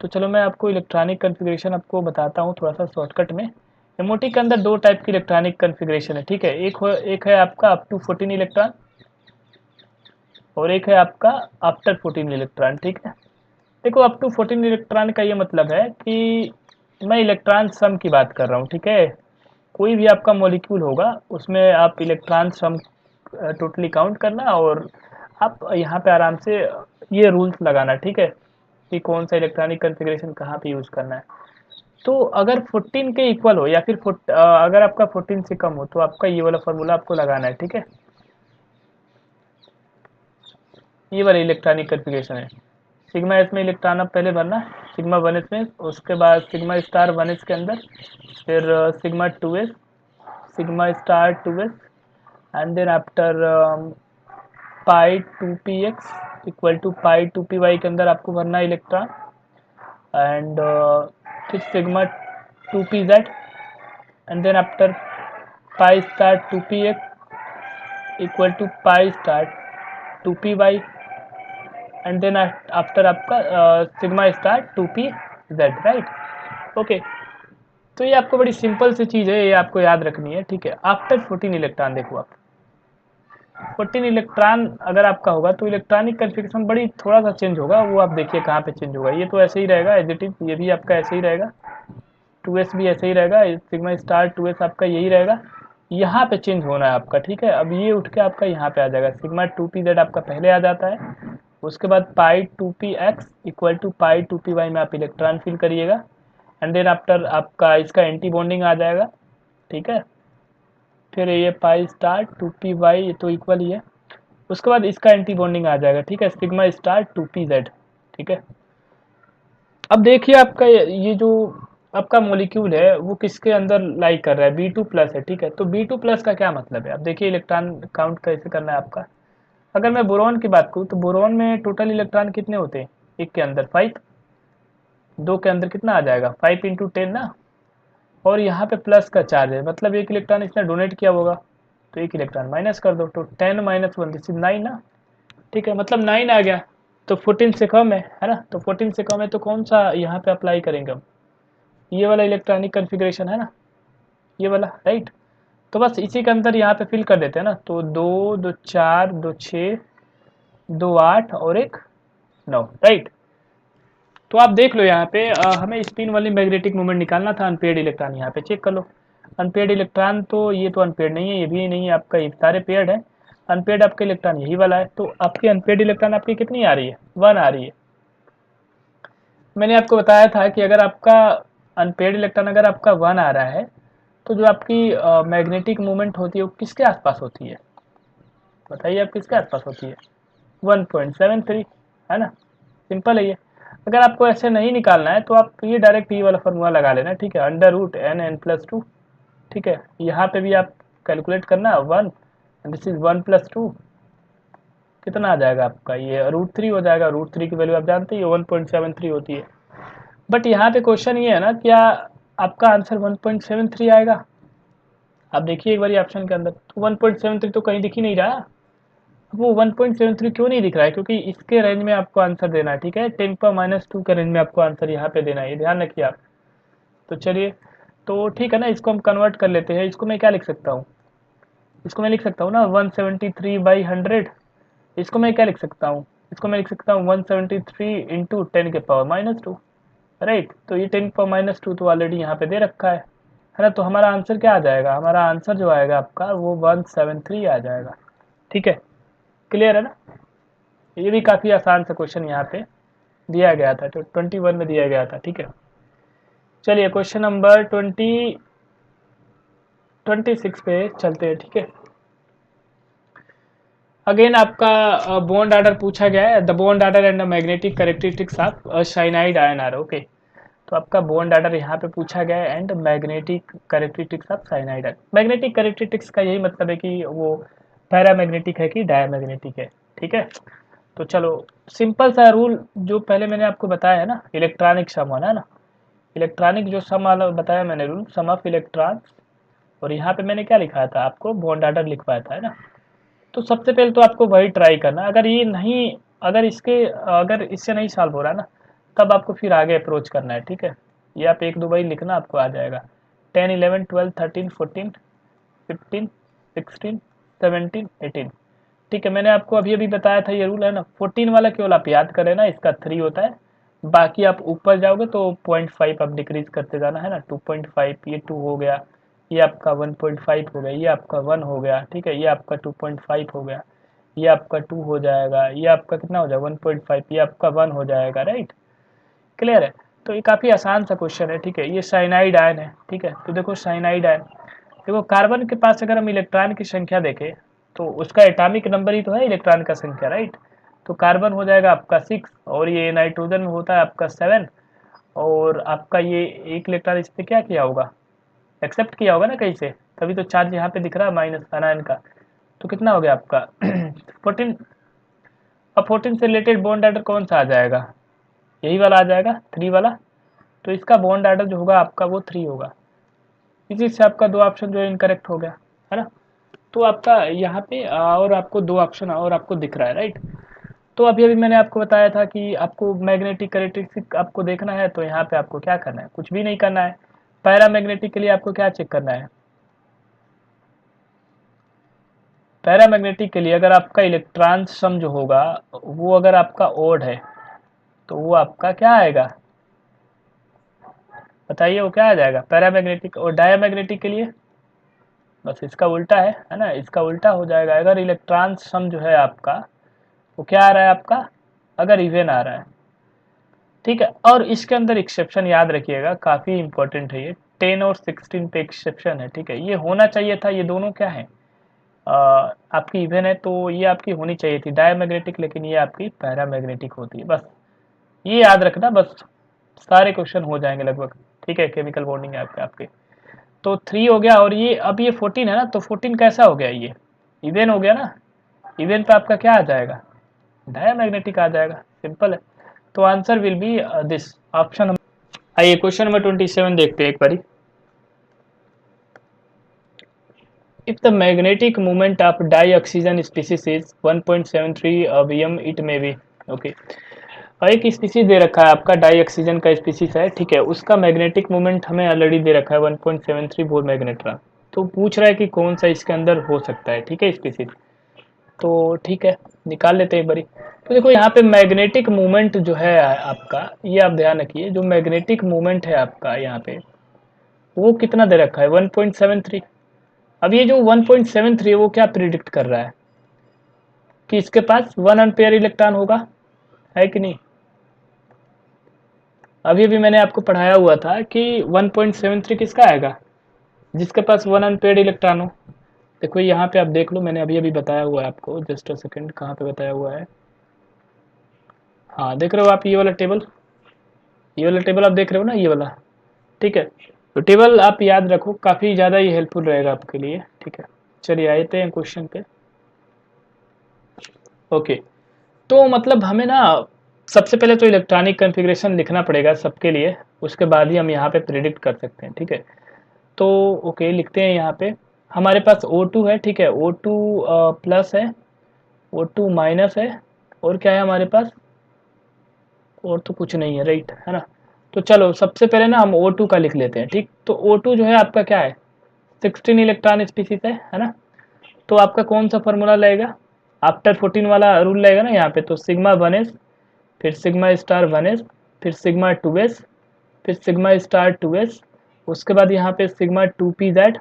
तो चलो मैं आपको इलेक्ट्रॉनिक कन्फिग्रेशन आपको बताता हूँ थोड़ा सा शॉर्टकट में। एमओटी के अंदर दो टाइप की इलेक्ट्रॉनिक कन्फिग्रेशन है, ठीक है। एक है आपका अप टू 14 इलेक्ट्रॉन और एक है आपका आफ्टर 14 इलेक्ट्रॉन, ठीक है। देखो, अप टू 14 इलेक्ट्रॉन का ये मतलब है कि मैं इलेक्ट्रॉन सम की बात कर रहा हूँ, ठीक है। कोई भी आपका मॉलिक्यूल होगा उसमें आप इलेक्ट्रॉन सम टोटली काउंट करना और आप यहाँ पे आराम से ये रूल्स लगाना, ठीक है, कि कौन सा इलेक्ट्रॉनिक कन्फिग्रेशन कहाँ पे यूज़ करना है। तो अगर 14 के इक्वल हो या फिर अगर आपका 14 से कम हो तो आपका ये वाला फार्मूला आपको लगाना है, ठीक है। ये वाला इलेक्ट्रॉनिक कन्फिग्रेशन है। सिग्मा एस में इलेक्ट्रॉन आप पहले भरना, सिग्मा 1s में, उसके बाद सिग्मा स्टार 1s के अंदर, फिर sigma 2s, sigma star 2s, and then after pi 2px equal to pi 2py के अंदर आपको भरना है इलेक्ट्रॉन, एंड फिर sigma 2pz, and then after pi star 2px equal to pi star 2py, and then after आपका sigma star 2pz, right. Okay, तो ये आपको बड़ी सिंपल सी चीज़ है, ये आपको याद रखनी है, ठीक है। आफ्टर 14 इलेक्ट्रॉन, देखो आप 14 इलेक्ट्रॉन अगर आपका होगा तो इलेक्ट्रॉनिक कन्फिग्रेशन बड़ी थोड़ा सा चेंज होगा। वो आप देखिए कहाँ पे चेंज होगा। ये तो ऐसे ही रहेगा एज इट इज, ये भी आपका ऐसे ही रहेगा, 2s भी ऐसे ही रहेगा, सिग्मा स्टार 2s आपका यही रहेगा। यहाँ पे चेंज होना है आपका, ठीक है। अब ये उठ के आपका यहाँ पे आ जाएगा, सिग्मा 2pz आपका पहले आ जाता है, उसके बाद पाई 2px equal to pi 2py में आप इलेक्ट्रॉन फिल करिएगा, एंड देन आफ्टर आपका इसका एंटी बॉन्डिंग आ जाएगा, ठीक है। फिर ये पाई स्टार 2py, ये तो इक्वल ही है। उसके बाद इसका एंटी बॉन्डिंग आ जाएगा, ठीक है, सिग्मा स्टार 2pz, ठीक है। अब देखिए आपका ये जो आपका मॉलिक्यूल है वो किसके अंदर लाइक कर रहा है, B2+ है, ठीक है। तो B2+ का क्या मतलब है, अब देखिए इलेक्ट्रॉन काउंट कैसे करना है आपका। अगर मैं बोरोन की बात करूँ तो बोरोन में टोटल इलेक्ट्रॉन कितने होते हैं, एक के अंदर 5, दो के अंदर कितना आ जाएगा 5 इंटू 10 ना, और यहाँ पे प्लस का चार्ज है, मतलब एक इलेक्ट्रॉन इसने डोनेट किया होगा, तो एक इलेक्ट्रॉन माइनस कर दो, तो 10 - 1 दिस इज 9 ना, ठीक है, मतलब 9 आ गया। तो 14 से कम है ना, तो 14 से कम है तो कौन सा यहाँ पे अप्लाई करेंगे हम, ये वाला इलेक्ट्रॉनिक कन्फिग्रेशन है ना, ये वाला, राइट। तो बस इसी के अंदर यहाँ पे फिल कर देते हैं ना, तो 2 2 4 2 6 2 8 और एक 9, राइट। तो आप देख लो यहाँ पे हमें स्पिन वाली मैग्नेटिक मोमेंट निकालना था, अनपेयर्ड इलेक्ट्रॉन यहाँ पे चेक कर लो। अनपेयर्ड इलेक्ट्रॉन तो ये तो अनपेयर्ड नहीं है, ये भी नहीं है आपका, ये सारे पेयर्ड है। अनपेयर्ड आपका इलेक्ट्रॉन यही वाला है, तो आपकी अनपेयर्ड इलेक्ट्रॉन आपकी कितनी आ रही है, 1 आ रही है। मैंने आपको बताया था कि अगर आपका अनपेयर्ड इलेक्ट्रॉन अगर आपका 1 आ रहा है तो जो आपकी मैग्नेटिक मूवमेंट होती है वो किसके आसपास होती है, बताइए आप किसके आसपास होती है, 1.73, है ना, सिंपल है ये। अगर आपको ऐसे नहीं निकालना है तो आप ये डायरेक्ट ये वाला फॉर्मूला लगा लेना, ठीक है, अंडर रूट n n+2, ठीक है। यहाँ पे भी आप कैलकुलेट करना 1 दिस इज 1+2, कितना आ जाएगा आपका, ये √3 हो जाएगा। √3 की वैल्यू आप जानते ही 1.73 होती है। बट यहाँ पे क्वेश्चन ये है ना, क्या आपका आंसर 1.73 आएगा? आप देखिए एक बार ऑप्शन के अंदर, तो 1.73 तो कहीं दिख ही नहीं रहा। वो 1.73 क्यों नहीं दिख रहा है? क्योंकि इसके रेंज में आपको आंसर देना है, ठीक है, 10⁻² के रेंज में आपको आंसर यहाँ पे देना है, ये ध्यान रखिए आप। तो चलिए, तो ठीक है ना, इसको हम कन्वर्ट कर लेते हैं। इसको मैं क्या लिख सकता हूँ? इसको मैं लिख सकता हूँ ना 173/100। इसको मैं क्या लिख सकता हूँ? इसको मैं लिख सकता हूँ 173 इंटू 10⁻², राइट। तो ये 10⁻² तो ऑलरेडी यहाँ पे दे रखा है ना। तो हमारा आंसर क्या आ जाएगा? हमारा आंसर जो आएगा आपका वो 173 आ जाएगा, ठीक है। क्लियर है ना? ये भी काफ़ी आसान सा क्वेश्चन यहाँ पे दिया गया था, तो 21 में दिया गया था, ठीक है। चलिए क्वेश्चन नंबर 26 पे चलते हैं, ठीक है। अगेन आपका बॉन्ड ऑर्डर पूछा गया है, the bond order and the magnetic characteristics of cyanide ion are, okay. तो आपका बॉन्ड ऑर्डर यहाँ पे पूछा गया है and magnetic characteristics of cyanide ion. Magnetic characteristics का यही मतलब है कि वो पैरामैग्नेटिक है कि डायमैग्नेटिक है, ठीक है। तो चलो सिंपल सा रूल जो पहले मैंने आपको बताया है ना, इलेक्ट्रॉनिक सम है ना, इलेक्ट्रॉनिक जो सम वाला बताया मैंने रूल, सम ऑफ इलेक्ट्रॉन्स, और यहाँ पे मैंने क्या लिखाया था आपको? बॉन्ड ऑर्डर लिखवाया था, है ना। तो सबसे पहले तो आपको वही ट्राई करना। अगर ये नहीं, अगर इससे नहीं सॉल्व हो रहा ना, तब आपको फिर आगे अप्रोच करना है, ठीक है। ये आप 1 2 बार लिखना, आपको आ जाएगा। 10 11 12 13 14 15 16 17 18, ठीक है। मैंने आपको अभी अभी बताया था ये रूल है ना। 14 वाला केवल आप याद करें ना, इसका 3 होता है। बाकी आप ऊपर जाओगे तो 0.5 आप डिक्रीज करते जाना है ना। 2.5, ये 2 हो गया, ये आपका 1.5 हो गया, ये आपका 1 हो गया, ठीक है। ये आपका 2.5 हो गया, ये आपका 2 हो जाएगा, ये आपका कितना हो जाएगा 1.5, ये आपका 1 हो जाएगा, राइट। क्लियर है? तो ये काफ़ी आसान सा क्वेश्चन है, ठीक है। ये साइनाइड आयन है, ठीक है। तो देखो साइनाइड आयन, देखो कार्बन के पास अगर हम इलेक्ट्रॉन की संख्या देखें तो उसका एटॉमिक नंबर ही तो है इलेक्ट्रॉन का संख्या, राइट। तो कार्बन हो जाएगा आपका 6, और ये नाइट्रोजन होता है आपका 7, और आपका ये एक इलेक्ट्रॉन इस पर क्या किया होगा? एक्सेप्ट किया होगा ना कहीं से, तभी तो चार्ज यहाँ पे दिख रहा है माइनस अनायन का। तो कितना हो गया आपका 14। अब 14 से रिलेटेड बॉन्ड ऑर्डर कौन सा आ जाएगा? यही वाला आ जाएगा, 3 वाला। तो इसका बॉन्ड ऑर्डर जो होगा आपका वो 3 होगा। इसी से आपका 2 ऑप्शन जो है इनकरेक्ट हो गया, है ना। तो आपका यहाँ पे और आपको 2 ऑप्शन और आपको दिख रहा है, राइट। तो अभी अभी मैंने आपको बताया था कि आपको मैग्नेटिक कैरेक्टरिस्टिक आपको देखना है, तो यहाँ पे आपको क्या करना है? कुछ भी नहीं करना है। पैरामैग्नेटिक के लिए आपको क्या चेक करना है? पैरामैग्नेटिक के लिए अगर आपका इलेक्ट्रॉन सम जो होगा वो अगर आपका ओड है, तो वो आपका क्या आएगा? बताइए वो क्या आ जाएगा पैरामैग्नेटिक। और डायामैग्नेटिक के लिए बस इसका उल्टा है ना, इसका उल्टा हो जाएगा। अगर इलेक्ट्रॉन सम जो है आपका वो क्या आ रहा है आपका? अगर इवन आ रहा है, ठीक है। और इसके अंदर एक्सेप्शन याद रखिएगा, काफ़ी इंपॉर्टेंट है ये। 10 और 16 पे एक्सेप्शन है, ठीक है। ये होना चाहिए था, ये दोनों क्या है आपकी इवन है, तो ये आपकी होनी चाहिए थी डायमैग्नेटिक, लेकिन ये आपकी पैरामैग्नेटिक होती है। बस ये याद रखना, बस सारे क्वेश्चन हो जाएंगे लगभग, ठीक है। केमिकल बॉन्डिंग है आपके तो 3 हो गया, और ये अब ये 14 है ना, तो 14 कैसा हो गया? ये इवन हो गया ना। इवन पे आपका क्या आ जाएगा? डायमैग्नेटिक आ जाएगा, सिंपल है। तो answer will be this option. आइए क्वेश्चन नंबर 27 देखते हैं एक बारी। If the magnetic moment of dioxygen species is 1.73 Vm, it may be okay। एक स्पीसीज दे रखा है आपका, डाई ऑक्सीजन का स्पीसीज है, ठीक है। उसका मैग्नेटिक मोमेंट हमें ऑलरेडी दे रखा है 1.73 वोल्ट मैग्नेट्रॉन। तो पूछ रहा है कि कौन सा इसके अंदर हो सकता है, ठीक है, स्पीसीज। तो ठीक है, निकाल लेते हैं एक बारी। तो देखो यहाँ पे मैग्नेटिक मोमेंट जो है आपका, ये आप ध्यान रखिए, जो मैग्नेटिक मोमेंट है आपका यहाँ पे वो कितना दे रखा है 1.73। अब ये जो 1.73 है वो क्या प्रिडिक्ट कर रहा है? कि इसके पास 1 अनपेयर इलेक्ट्रॉन होगा, है कि नहीं? अभी अभी मैंने आपको पढ़ाया हुआ था कि 1.73 किसका आएगा? जिसके पास 1 अनपेयर इलेक्ट्रॉन हो। देखो यहाँ पे आप देख लो, मैंने अभी अभी बताया हुआ है आपको, जस्ट अ सेकंड, कहाँ पे बताया हुआ है? हाँ देख रहे हो आप ये वाला टेबल, ये वाला टेबल आप देख रहे हो ना, ये वाला, ठीक है। तो टेबल आप याद रखो, काफ़ी ज़्यादा ये हेल्पफुल रहेगा आपके लिए, ठीक है। चलिए आते हैं क्वेश्चन पे। ओके, तो मतलब हमें ना सबसे पहले तो इलेक्ट्रॉनिक कॉन्फ़िगरेशन लिखना पड़ेगा सबके लिए, उसके बाद ही हम यहाँ पे प्रिडिक्ट कर सकते हैं, ठीक है। तो ओके लिखते हैं यहाँ पे। हमारे पास O2 है, ठीक है, O2 प्लस है, O2 माइनस है, और क्या है हमारे पास, और तो कुछ नहीं है, राइट है ना। तो चलो सबसे पहले ना हम O2 का लिख लेते हैं, ठीक। तो O2 जो है आपका क्या है, 16 इलेक्ट्रॉन स्पीसीज है ना। तो आपका कौन सा फॉर्मूला लगेगा, आफ्टर 14 वाला रूल लगेगा ना यहाँ पे। तो सिग्मा 1s, फिर सिग्मा स्टार 1s, फिर सिग्मा 2s, फिर सिग्मा स्टार 2s, उसके बाद यहाँ पे sigma 2pz,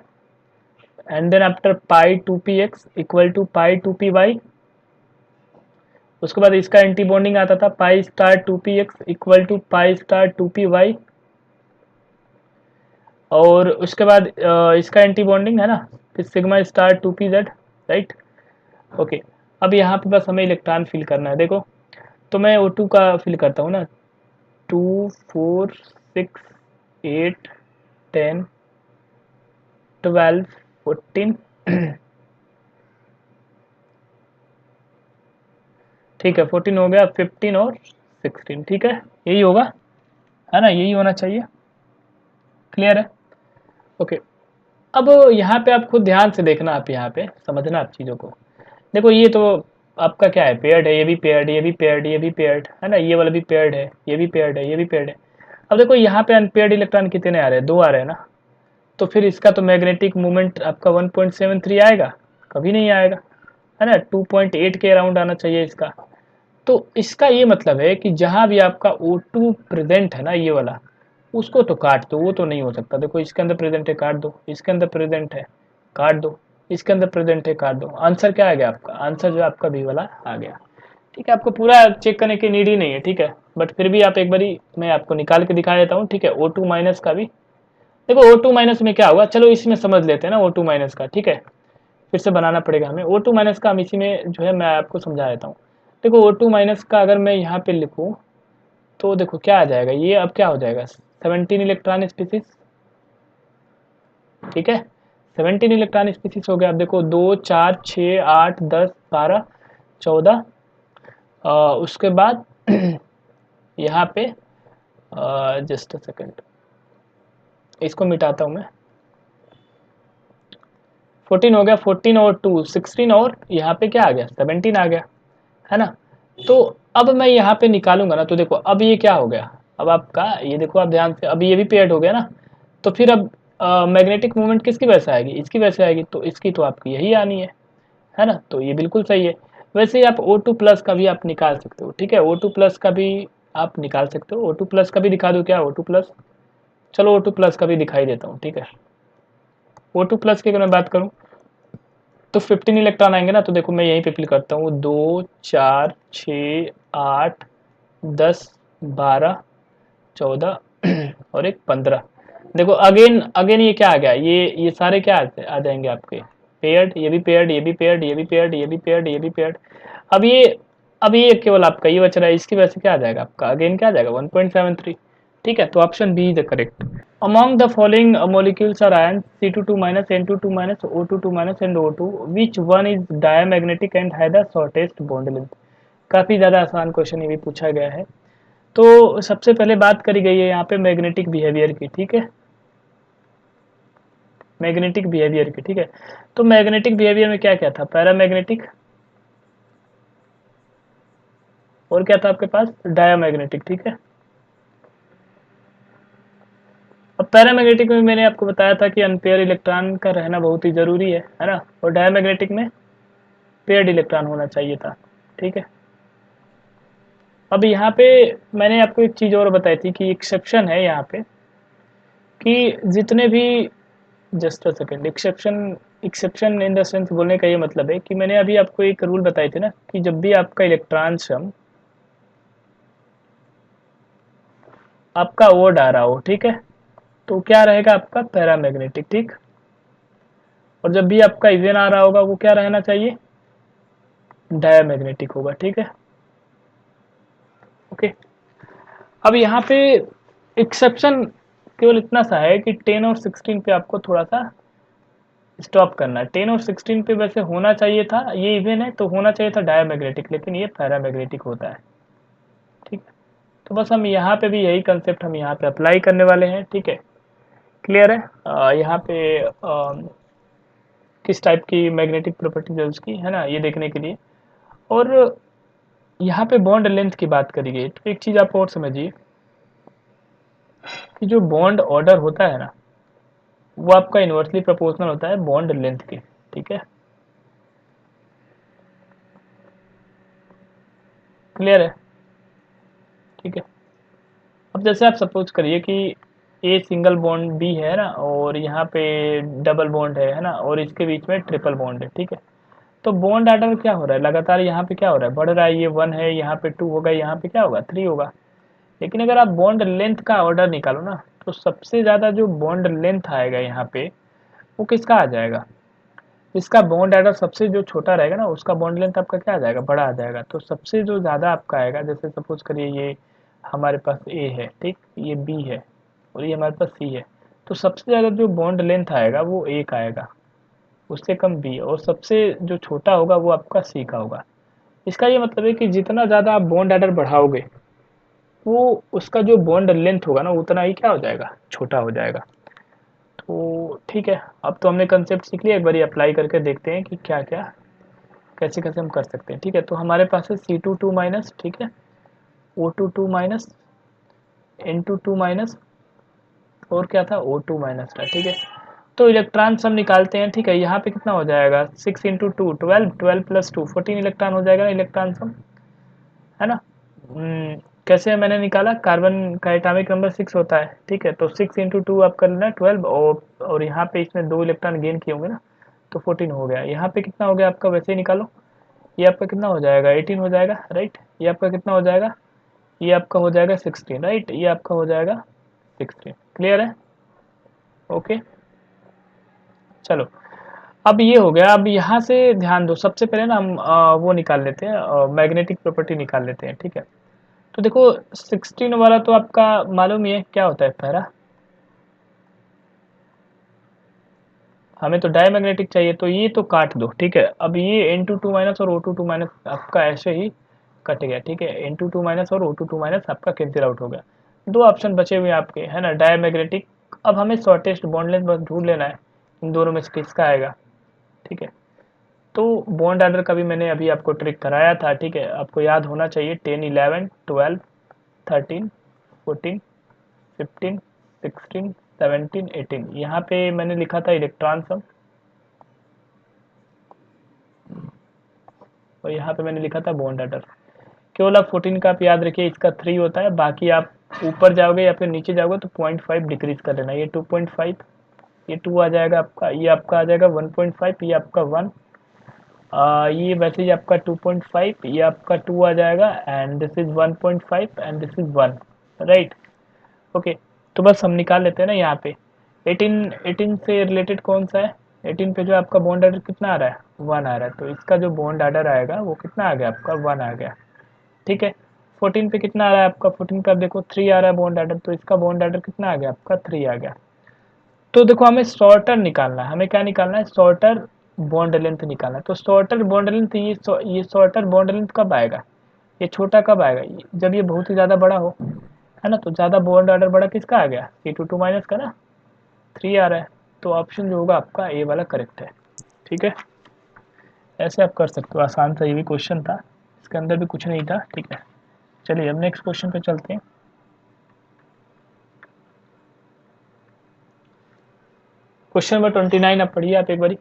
and then after pi 2px equal to pi 2py। उसके बाद इसका एंटी बॉन्डिंग आता था pi star 2px equal to pi star 2py, और उसके बाद इसका एंटी बॉन्डिंग है ना, फिर sigma star 2pz, right. Okay, अब यहाँ पे बस हमें इलेक्ट्रॉन फिल करना है। देखो, तो मैं O2 का फिल करता हूँ ना, 2 4 6 8 10 12 14 ठीक है, 14 हो गया, 15 और 16, ठीक है, यही होगा, है ना, यही होना चाहिए। क्लियर है। ओके, अब यहाँ पे आप खुद ध्यान से देखना, आप यहाँ पे समझना आप चीज़ों को। देखो ये तो आपका क्या है, पेयर्ड है, ये भी पेयर्ड, ये भी पेयर्ड, ये भी पेयर्ड है ना, ये वाला भी पेयर्ड है, ये भी पेयर्ड है, ये भी पेयर्ड है। अब देखो यहाँ पे अनपेयर्ड इलेक्ट्रॉन कितने आ रहे हैं, 2 आ रहे हैं ना। तो फिर इसका तो मैग्नेटिक मोमेंट आपका 1.73 आएगा, कभी नहीं आएगा, है ना। 2.8 के अराउंड आना चाहिए इसका। तो इसका ये मतलब है कि जहाँ भी आपका O2 प्रेजेंट है ना, ये वाला, उसको तो काट दो, वो तो नहीं हो सकता। देखो इसके अंदर प्रेजेंट है, काट दो, इसके अंदर प्रेजेंट है, काट दो, इसके अंदर प्रेजेंट है, काट दो। आंसर क्या आ गया आपका, आंसर जो आपका बी वाला आ गया, ठीक है। आपको पूरा चेक करने की नीड ही नहीं है, ठीक है, बट फिर भी आप एक बारी मैं आपको निकाल के दिखा देता हूँ, ठीक है। O2 माइनस का भी देखो, O2 माइनस में क्या होगा, चलो इसमें समझ लेते हैं ना O2 माइनस का, ठीक है। फिर से बनाना पड़ेगा हमें O2 माइनस का, हम इसी में जो है मैं आपको समझा देता हूँ। देखो O2 माइनस का अगर मैं यहाँ पे लिखूँ, तो देखो क्या आ जाएगा, ये अब क्या हो जाएगा, 17 इलेक्ट्रॉन स्पीसीज, ठीक है। 17 इलेक्ट्रॉन स्पीसीज हो गया। अब देखो 2 4 6 8 10 12 14, उसके बाद यहाँ पे जस्ट अ सेकेंड, इसको मिटाता हूँ मैं। 14 हो गया, 14 और 2 16, और यहाँ पे क्या आ गया, 17 आ गया, है ना। तो अब मैं यहाँ पे निकालूंगा ना, तो देखो अब ये क्या हो गया, अब आपका ये देखो आप ध्यान से, अब ये भी पेयर्ड हो गया ना। तो फिर अब मैग्नेटिक मूवमेंट किसकी वजह से आएगी, इसकी वजह से आएगी, तो इसकी तो आपकी यही आनी है ना। तो ये बिल्कुल सही है। वैसे ही आप O2 प्लस का भी आप निकाल सकते हो, ठीक है। O2 प्लस का भी आप निकाल सकते हो, O2 प्लस का भी दिखा दो क्या, O2 प्लस, चलो O2 प्लस का भी दिखाई देता हूँ, ठीक है। O2 प्लस की अगर मैं बात करूँ, तो 15 इलेक्ट्रॉन आएंगे ना। तो देखो मैं यहीं पे फिल करता हूँ, 2 4 6 8 10 12 14 और एक 15। देखो अगेन अगेन ये क्या आ गया, ये सारे क्या आ जाएंगे आपके पेयर्ड, ये भी पेयर्ड, ये भी पेयर्ड, ये भी पेयर्ड, ये भी पेयर्ड, ये भी पेयर्ड। अब ये अब ये केवल आपका ये बच रहा है, इसकी वजह से क्या आ जाएगा आपका, अगेन क्या आ जाएगा, 1.73, ठीक है। तो option B is the correct. Among the following molecules are ions C22 minus, N22 minus, O22 minus and O2. Which one is diamagnetic and has the shortest bond length? काफ़ी ज़्यादा आसान क्वेश्चन ये भी पूछा गया है। तो सबसे पहले बात करी गई है यहाँ पे मैग्नेटिक बिहेवियर की, ठीक है, मैग्नेटिक बिहेवियर की, ठीक है। तो मैग्नेटिक बिहेवियर में क्या क्या था, पैरामैग्नेटिक, और क्या था आपके पास, डायामैग्नेटिक, ठीक है। अब पैरामैग्नेटिक में मैंने आपको बताया था कि अनपेयर इलेक्ट्रॉन का रहना बहुत ही ज़रूरी है ना। और डायामैग्नेटिक में पेयर्ड इलेक्ट्रॉन होना चाहिए था, ठीक है। अब यहाँ पे मैंने आपको एक चीज़ और बताई थी कि एक्सेप्शन है यहाँ पे, कि जितने भी, just a second, exception, exception in the sense बोलने का ये मतलब है कि मैंने अभी आपको एक रूल बताई थी ना, कि जब भी आपका इलेक्ट्रॉन सम आपका ओड आ रहा हो, ठीक है, तो क्या रहेगा आपका पैरामैग्नेटिक, ठीक। और जब भी आपका इवन आ रहा होगा वो क्या रहना चाहिए, डायामैग्नेटिक होगा, ठीक है। ओके, अब यहाँ पे एक्सेप्शन केवल इतना सा है कि 10 और 16 पे आपको थोड़ा सा स्टॉप करना है। 10 और 16 पे वैसे होना चाहिए था, ये इवन है तो होना चाहिए था डायमैग्नेटिक, लेकिन ये पैरामैग्नेटिक होता है। ठीक है, तो बस हम यहाँ पे भी यही कंसेप्ट हम यहाँ पे अप्लाई करने वाले हैं। ठीक है, क्लियर है। यहाँ पे किस टाइप की मैग्नेटिक प्रॉपर्टीज है उसकी, है ना, ये देखने के लिए। और यहाँ पे बॉन्ड लेंथ की बात करी गई, तो एक चीज़ आप और समझिए कि जो बॉन्ड ऑर्डर होता है ना, वो आपका इन्वर्सली प्रोपोर्शनल होता है बॉन्ड लेंथ के। ठीक है, क्लियर है। ठीक है, अब जैसे आप सपोज करिए कि ए सिंगल बॉन्ड बी है ना, और यहाँ पे डबल बॉन्ड है ना, और इसके बीच में ट्रिपल बॉन्ड है। ठीक है, तो बॉन्ड ऑर्डर क्या हो रहा है, लगातार यहाँ पे क्या हो रहा है, बढ़ रहा है। ये 1 है, यहाँ पे 2 होगा, यहाँ पे क्या होगा, 3 होगा। लेकिन अगर आप बॉन्ड लेंथ का ऑर्डर निकालो ना, तो सबसे ज़्यादा जो बॉन्ड लेंथ आएगा यहाँ पे, वो किसका आ जाएगा, इसका बॉन्ड ऑर्डर सबसे जो छोटा रहेगा ना, उसका बॉन्ड लेंथ आपका क्या आ जाएगा, बड़ा आ जाएगा। तो सबसे जो ज़्यादा आपका आएगा, जैसे सपोज करिए ये हमारे पास ए है, ठीक, ये बी है, और ये हमारे पास सी है। तो सबसे ज़्यादा जो बॉन्ड लेंथ आएगा वो ए का आएगा, उससे कम बी, और सबसे जो छोटा होगा वो आपका सी का होगा। इसका ये मतलब है कि जितना ज़्यादा आप बॉन्ड ऑर्डर बढ़ाओगे, वो उसका जो बॉन्ड लेंथ होगा ना, उतना ही क्या हो जाएगा, छोटा हो जाएगा। तो ठीक है, अब तो हमने कंसेप्ट सीख लिया, एक बार अप्लाई करके देखते हैं कि क्या क्या कैसे कैसे हम कर सकते हैं। ठीक है, तो हमारे पास है C22 माइनस, ठीक है, O22 माइनस, N22 माइनस, और क्या था, O2 माइनस था। ठीक है, तो इलेक्ट्रॉन हम निकालते हैं। ठीक है, यहाँ पे कितना हो जाएगा, 6 इंटू 2 12, 12 प्लस 2 14 इलेक्ट्रॉन हो जाएगा इलेक्ट्रॉन सम, है ना। कैसे मैंने निकाला, कार्बन का एटॉमिक नंबर 6 होता है। ठीक है, तो 6 इंटू 2 आप कर लेना 12, और यहाँ पे इसमें 2 इलेक्ट्रॉन गेन किए होंगे ना, तो 14 हो गया। यहाँ पे कितना हो गया आपका, वैसे ही निकालो, ये आपका कितना हो जाएगा, 18 हो जाएगा, राइट। ये आपका कितना हो जाएगा, ये आपका हो जाएगा 16, राइट। ये आपका हो जाएगा 16, क्लियर है, ओके। चलो, अब ये हो गया। अब यहाँ से ध्यान दो, सबसे पहले ना हम वो निकाल लेते हैं, मैग्नेटिक प्रॉपर्टी निकाल लेते हैं। ठीक है, तो देखो 16 वाला तो आपका मालूम ही है क्या होता है, पैरा। हमें तो डायमैग्नेटिक चाहिए, तो ये तो काट दो। ठीक है, अब ये N22 माइनस और O22 माइनस आपका ऐसे ही कट गया। ठीक है, N22 माइनस और O22 माइनस आपका कैंसिल आउट हो गया। दो ऑप्शन बचे हुए आपके, है ना, डायमैग्नेटिक। अब हमें शॉर्टेस्ट बॉन्ड लेंथ बस ढूंढ लेना है, इन दोनों में से किसका आएगा। ठीक है, तो बॉन्ड ऑर्डर का भी मैंने अभी आपको ट्रिक कराया था। ठीक है, आपको याद होना चाहिए, 10 11 12 13 14 15 16 17 18, यहाँ पे मैंने लिखा था इलेक्ट्रॉन सम, और यहाँ पे मैंने लिखा था बॉन्ड ऑर्डर। केवल आप 14 का आप याद रखिए, इसका 3 होता है, बाकी आप ऊपर जाओगे या फिर नीचे जाओगे तो 0.5 डिक्रीज कर लेना। ये 2.5, ये 2 आ जाएगा आपका, ये आपका आ जाएगा 1.5, ये आपका 1, ये वैसे ही आपका 2.5, ये आपका 2 आ जाएगा, and this is 1.5 and this is 1, right. Okay, तो बस हम निकाल लेते हैं ना यहाँ पे। 18 से रिलेटेड कौन सा है, 18 पे जो आपका बॉन्ड ऑर्डर कितना आ रहा है, 1 आ रहा है, तो इसका जो बॉन्ड ऑर्डर आएगा वो कितना आ गया आपका, 1 आ गया। ठीक है, 14 पे कितना आ रहा है आपका, 14 पे आप देखो 3 आ रहा है बॉन्ड ऑर्डर, तो इसका बॉन्ड ऑर्डर कितना आ गया आपका, 3 आ गया। तो देखो हमें शॉर्टर निकालना है, हमें क्या निकालना है, शॉर्टर बॉन्ड लेंथ निकालना है। तो शॉर्टर बॉन्ड लेंथ, ये शॉर्टर बॉन्ड लेंथ कब आएगा, ये छोटा कब आएगा, जब ये बहुत ही ज़्यादा बड़ा हो, है ना। तो ज़्यादा बॉन्ड ऑर्डर बड़ा किसका आ गया, C22 माइनस का ना, 3 आ रहा है। तो ऑप्शन जो होगा आपका ए वाला करेक्ट है। ठीक है, ऐसे आप कर सकते हो, आसान सा ये भी क्वेश्चन था, इसके अंदर भी कुछ नहीं था। ठीक है, चलिए अब नेक्स्ट क्वेश्चन पे चलते हैं। क्वेश्चन नंबर 29 आप पढ़िए आप एक बारी।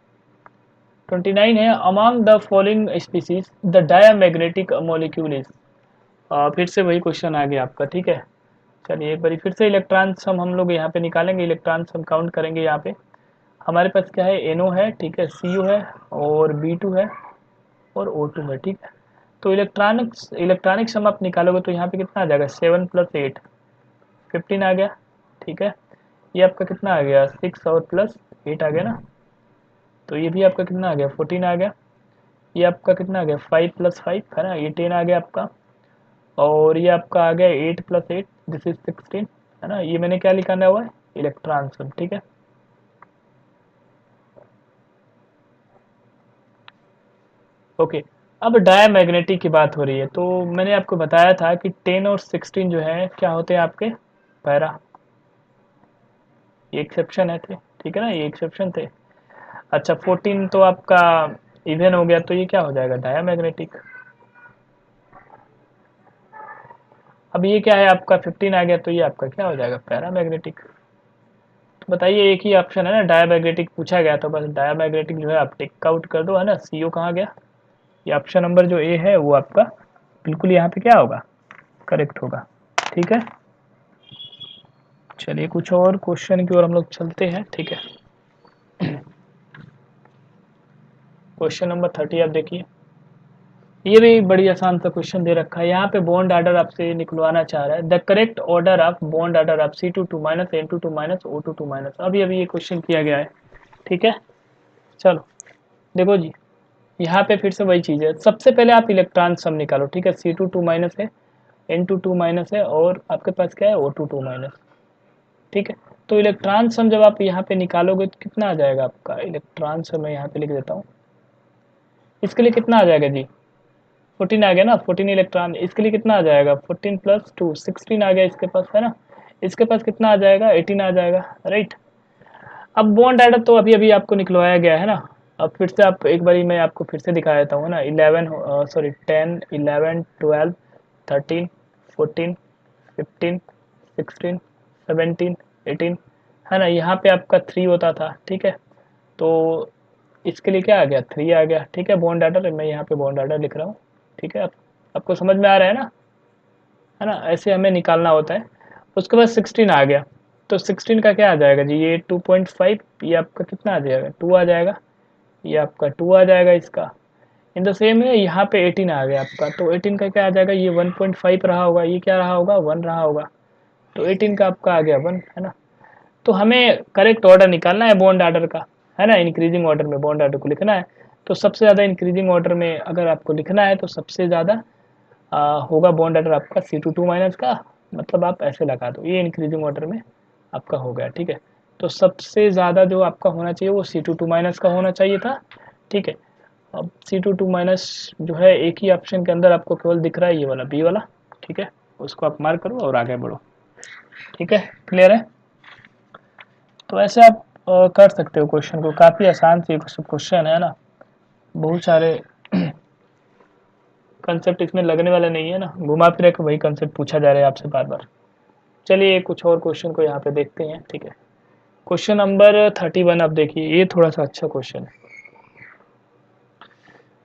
29 है, among the following species the diamagnetic molecule is. फिर से वही क्वेश्चन आ गया आपका। ठीक है, चलिए एक बारी फिर से इलेक्ट्रॉन हम लोग यहाँ पे निकालेंगे, इलेक्ट्रॉन हम काउंट करेंगे। यहाँ पे हमारे पास क्या है, NO है, ठीक है, CU है, और B2 है, और O2 है। ठीक है, तो इलेक्ट्रॉनिक्स हम आप निकालोगे तो यहाँ पे कितना आ जाएगा, 7 प्लस 8 15 आ गया। ठीक है, ये आपका कितना आ गया, 6 और प्लस 8 आ गया ना, तो ये भी आपका कितना आ गया, 14 आ गया। ये आपका कितना आ गया, 5 प्लस 5, है ना, ये 10 आ गया आपका। और ये आपका आ गया 8 प्लस 8, दिस इज 16, है ना। ये मैंने क्या निकाला हुआ है, इलेक्ट्रॉन सब। ठीक है, ओके, अब डायामैग्नेटिक की बात हो रही है, तो मैंने आपको बताया था कि 10 और 16 जो है क्या होते हैं आपके पैरा, ये एक्सेप्शन है थे, ठीक है ना, ये एक्सेप्शन थे। अच्छा 14 तो आपका इवन हो गया, तो ये क्या हो जाएगा डायामैग्नेटिक। अब ये क्या है आपका 15 आ गया, तो ये आपका क्या हो जाएगा पैरामैग्नेटिक। तो बताइए, एक ही ऑप्शन है ना, डायामैग्नेटिक पूछा गया, तो बस डायामैग्नेटिक जो है आप टिक आउट कर दो, है ना। सीओ कहाँ गया, ये ऑप्शन नंबर जो ए है वो आपका बिल्कुल यहाँ पे क्या होगा, करेक्ट होगा, ठीक है। चलिए कुछ और क्वेश्चन की ओर हम लोग चलते हैं, ठीक है। क्वेश्चन नंबर 30 आप देखिए, ये भी बड़ी आसान सा क्वेश्चन दे रखा है। यहाँ पे बॉन्ड ऑर्डर आपसे निकलवाना चाह रहा है, the correct order of bond order of C22 minus N22 minus O22 minus. अभी अभी ये क्वेश्चन किया गया है, ठीक है। चलो देखो जी, यहाँ पे फिर से वही चीज़ है, सबसे पहले आप इलेक्ट्रॉन सम निकालो, ठीक है। C22 माइनस है, N22 माइनस है, और आपके पास क्या है O22 माइनस, ठीक है। तो इलेक्ट्रॉन सम जब आप यहाँ पे निकालोगे तो कितना आ जाएगा आपका इलेक्ट्रॉन सम, मैं यहाँ पे लिख देता हूँ। इसके लिए कितना आ जाएगा जी, 14 आ गया ना, 14 इलेक्ट्रॉन। इसके लिए कितना आ जाएगा 14 प्लस 2 16 आ गया इसके पास, है ना। इसके पास कितना आ जाएगा 18 आ जाएगा, राइट। अब बॉन्ड ऑर्डर तो अभी अभी आपको निकलवाया गया है ना। अब फिर से आप एक बारी मैं आपको फिर से दिखा देता हूँ ना, 11 सॉरी 10 11 12 13 14 15 16 17 18, है ना। यहाँ पे आपका 3 होता था, ठीक है। तो इसके लिए क्या आ गया 3 आ गया, ठीक है। बॉन्ड ऑर्डर मैं यहाँ पे बॉन्ड ऑर्डर लिख रहा हूँ, ठीक है। आपको समझ में आ रहा है ना, है ना, ऐसे हमें निकालना होता है। उसके बाद 16 आ गया, तो 16 का क्या आ जाएगा जी, ये 2.5, ये आपका कितना आ जाएगा 2 आ जाएगा, ये आपका 2 आ जाएगा इसका। इन द सेम है यहाँ पे 18 आ गया आपका, तो 18 का क्या आ जाएगा, ये 1.5 रहा होगा, ये क्या रहा होगा 1 रहा होगा, तो 18 का आपका आ गया 1, है ना। तो हमें करेक्ट ऑर्डर निकालना है बॉन्ड ऑर्डर का, है ना। इंक्रीजिंग ऑर्डर में बॉन्ड ऑर्डर को लिखना है, तो सबसे ज़्यादा इंक्रीजिंग ऑर्डर में अगर आपको लिखना है तो सबसे ज़्यादा होगा बॉन्ड ऑर्डर आपका C22 माइनस का, मतलब आप ऐसे लगा दो, ये इंक्रीजिंग ऑर्डर में आपका हो गया, ठीक है। तो सबसे ज़्यादा जो आपका होना चाहिए वो C22 माइनस का होना चाहिए था, ठीक है। अब C22 माइनस जो है एक ही ऑप्शन के अंदर आपको केवल दिख रहा है, ये वाला बी वाला, ठीक है। उसको आप मार्क करो और आगे बढ़ो, ठीक है, क्लियर है। तो ऐसे आप कर सकते हो क्वेश्चन को, काफ़ी आसान सी क्वेश्चन है ना, बहुत सारे कंसेप्ट इसमें लगने वाला नहीं है ना, घुमा फिरा के वही कंसेप्ट पूछा जा रहा है आपसे बार बार। चलिए कुछ और क्वेश्चन को यहाँ पे देखते हैं, ठीक है। क्वेश्चन नंबर 31 आप देखिए, ये थोड़ा सा अच्छा क्वेश्चन है।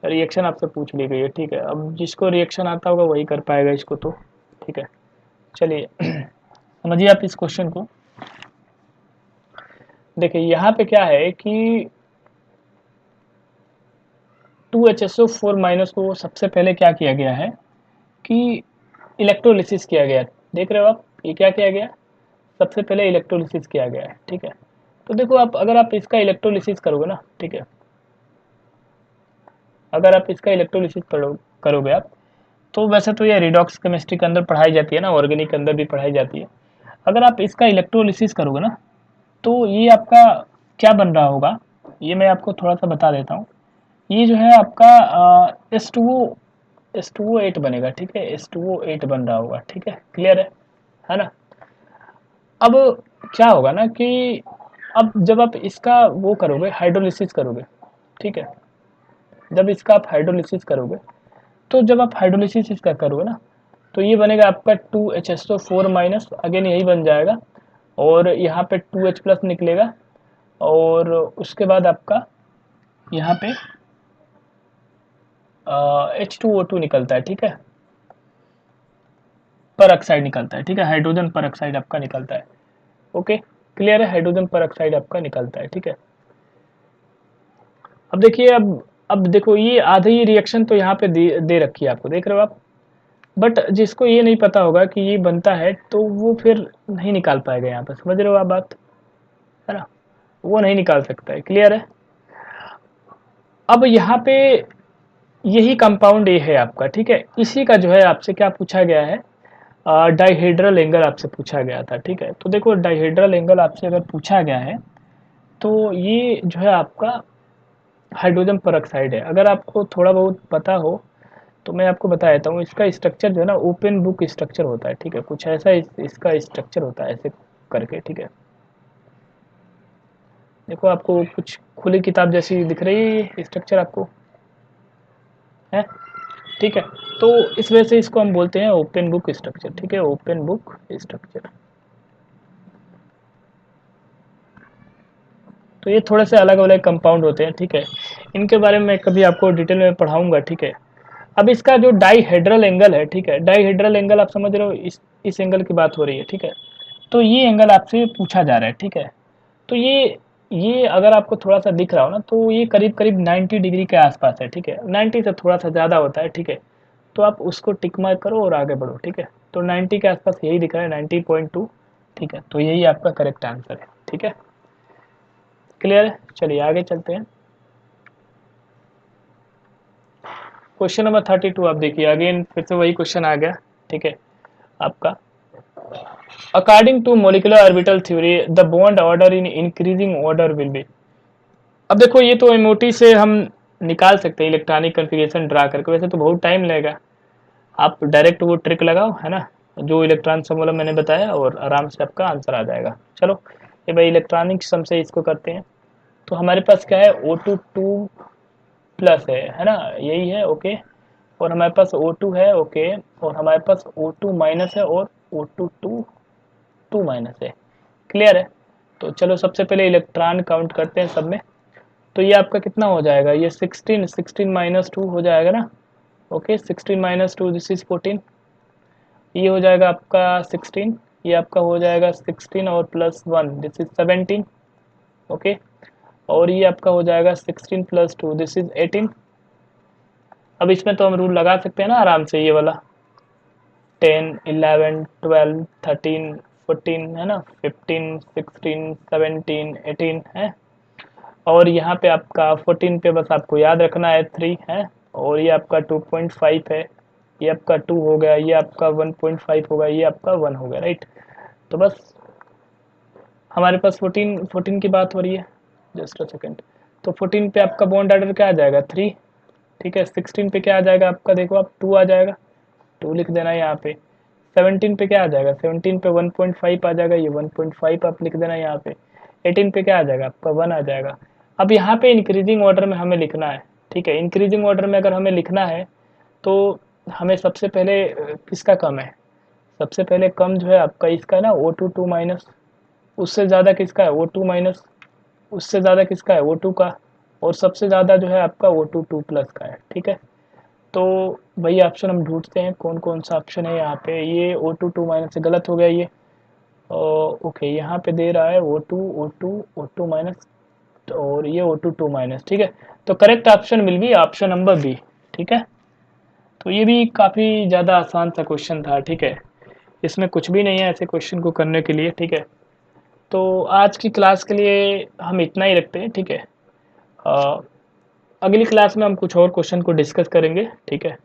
रिएक्शन आपसे पूछ ली गई है, ठीक है। अब जिसको रिएक्शन आता होगा वही कर पाएगा इसको, तो ठीक है। चलिए समझिए आप इस क्वेश्चन को। देखिए यहाँ पे क्या है कि 2HSO4 माइनस को सबसे पहले क्या किया गया है कि इलेक्ट्रोलिसिस किया गया। देख रहे हो आप, ये क्या किया गया, सबसे पहले इलेक्ट्रोलिसिस किया गया है, ठीक है। तो देखो आप, अगर आप इसका इलेक्ट्रोलिसिस करोगे ना, ठीक है, अगर आप इसका इलेक्ट्रोलिसिस करोगे आप, तो वैसे तो ये रिडॉक्स केमिस्ट्री के अंदर पढ़ाई जाती है ना, ऑर्गेनिक के अंदर भी पढ़ाई जाती है। अगर आप इसका इलेक्ट्रोलिसिस करोगे ना, तो ये आपका क्या बन रहा होगा, ये मैं आपको थोड़ा सा बता देता हूँ। ये जो है आपका H2O8 बनेगा, ठीक है। H2O8 बन रहा होगा, ठीक है, क्लियर है ना। अब क्या होगा ना कि अब जब आप इसका वो करोगे, हाइड्रोलिसिस करोगे, ठीक है, जब इसका आप हाइड्रोलिसिस करोगे, तो जब आप हाइड्रोलिसिस इसका करोगे ना, तो ये बनेगा आपका 2HSO4 माइनस, अगेन यही बन जाएगा, और यहाँ पे 2H प्लस निकलेगा, और उसके बाद आपका यहाँ पे H2O2 निकलता है, ठीक है, पर ऑक्साइड निकलता है, ठीक है, हाइड्रोजन पर ऑक्साइड आपका निकलता है। ओके, क्लियर है, हाइड्रोजन पर ऑक्साइड आपका निकलता है, ठीक है। अब देखिए, अब देखो ये आधी रिएक्शन तो यहाँ पे दे रखी है आपको, देख रहे हो आप। बट जिसको ये नहीं पता होगा कि ये बनता है, तो वो फिर नहीं निकाल पाएगा यहाँ पे, समझ रहे हो आप बात, है ना, वो नहीं निकाल सकता है, क्लियर है। अब यहाँ पे यही कंपाउंड ए है आपका, ठीक है। इसी का जो है आपसे क्या पूछा गया है, डाइहेड्रल एंगल आपसे पूछा गया था, ठीक है। तो देखो डाइहेड्रल एंगल आपसे अगर पूछा गया है, तो ये जो है आपका हाइड्रोजन परऑक्साइड है। अगर आपको थोड़ा बहुत पता हो तो मैं आपको बता देता हूँ, इसका स्ट्रक्चर जो है ना ओपन बुक स्ट्रक्चर होता है, ठीक है, कुछ ऐसा इसका स्ट्रक्चर होता है ऐसे करके, ठीक है। देखो आपको कुछ खुली किताब जैसी दिख रही है स्ट्रक्चर आपको, है, ठीक है। तो इस वजह से इसको हम बोलते हैं ओपन बुक स्ट्रक्चर, ठीक है, ओपन बुक स्ट्रक्चर। तो ये थोड़े से अलग अलग कंपाउंड होते हैं, ठीक है, इनके बारे में मैं कभी आपको डिटेल में पढ़ाऊंगा, ठीक है। अब इसका जो डाईहेड्रल एंगल है, ठीक है, डाईहेड्रल एंगल आप समझ रहे हो, इस एंगल की बात हो रही है, ठीक है। तो ये एंगल आपसे पूछा जा रहा है, ठीक है। तो ये अगर आपको थोड़ा सा दिख रहा हो ना, तो ये करीब करीब 90 डिग्री के आसपास है, ठीक है, 90 से थोड़ा सा ज़्यादा होता है, ठीक है। तो आप उसको टिक मार्क करो और आगे बढ़ो, ठीक है। तो 90 के आसपास यही दिख रहा है, 90.2, ठीक है। तो यही आपका करेक्ट आंसर है, ठीक है, क्लियर है। चलिए आगे चलते हैं। क्वेश्चन नंबर 32 आप देखिए, अगेन फिर से वही क्वेश्चन आ गया, ठीक है आपका। According to molecular orbital theory the bond order in increasing order will be. अब देखो ये तो एमओटी से हम निकाल सकते हैं इलेक्ट्रॉनिक कन्फिगरेशन ड्रा करके, वैसे तो बहुत टाइम लगेगा। आप डायरेक्ट वो ट्रिक लगाओ, है ना, जो इलेक्ट्रॉन सम वाला मैंने बताया, और आराम से आपका आंसर आ जाएगा। चलो ये भाई इलेक्ट्रॉनिक सम से इसको करते हैं। तो हमारे पास क्या है, O2 प्लस है ना, यही है, ओके। और हमारे पास O2 है, ओके। और हमारे पास O2 माइनस है और O2 माइनस है, क्लियर है। तो चलो सबसे पहले इलेक्ट्रॉन काउंट करते हैं सब में। तो ये आपका कितना हो जाएगा, ये 16 माइनस 2 हो जाएगा ना, ओके। 16 माइनस 2 दिस इज 14, ये हो जाएगा आपका 16, ये आपका हो जाएगा 16 और प्लस 1 दिस इज 17, ओके। और ये आपका हो जाएगा 16 प्लस 2 दिस इज 18। अब इसमें तो हम रूल लगा सकते हैं ना आराम से, ये वाला 10 11 12 13 14 है ना, 15 16 17 18 है। और यहाँ पे आपका 14 पे बस आपको याद रखना है 3 है। और ये आपका 2.5 है, ये आपका 2 हो गया, ये आपका 1.5 होगा, ये आपका 1 हो गया, राइट। तो बस हमारे पास 14 की बात हो रही है, जस्ट अ सेकेंड। तो 14 पे आपका बॉन्ड ऑर्डर क्या आ जाएगा, 3, ठीक है। 16 पे क्या आ जाएगा आपका, देखो आप 2 आ जाएगा, 2 लिख देना यहाँ पे। 17 पे क्या आ जाएगा, 17 पे 1.5 आ जाएगा, ये 1.5 आप लिख देना यहाँ पे। 18 पे क्या आ जाएगा आपका 1 आ जाएगा। अब यहाँ पे इंक्रीजिंग ऑर्डर में हमें लिखना है, ठीक है। इंक्रीजिंग ऑर्डर में अगर हमें लिखना है तो हमें सबसे पहले किसका कम है, सबसे पहले कम जो है आपका इसका है ना O2 माइनस, उससे ज़्यादा किसका है O2 माइनस, उससे ज़्यादा किसका है O2 का, और सबसे ज़्यादा जो है आपका O2 प्लस का है, ठीक है। तो वही ऑप्शन हम ढूंढते हैं, कौन कौन सा ऑप्शन है यहाँ पे। ये O2 माइनस से गलत हो गया ये, ओके। यहाँ पे दे रहा है O2 माइनस, और ये O2 माइनस, ठीक है। तो correct option will be option number B, ठीक है। तो ये भी काफ़ी ज़्यादा आसान सा क्वेश्चन था, ठीक है, इसमें कुछ भी नहीं है ऐसे क्वेश्चन को करने के लिए, ठीक है। तो आज की क्लास के लिए हम इतना ही रखते हैं, ठीक है। अ, अगली क्लास में हम कुछ और क्वेश्चन को डिस्कस करेंगे, ठीक है।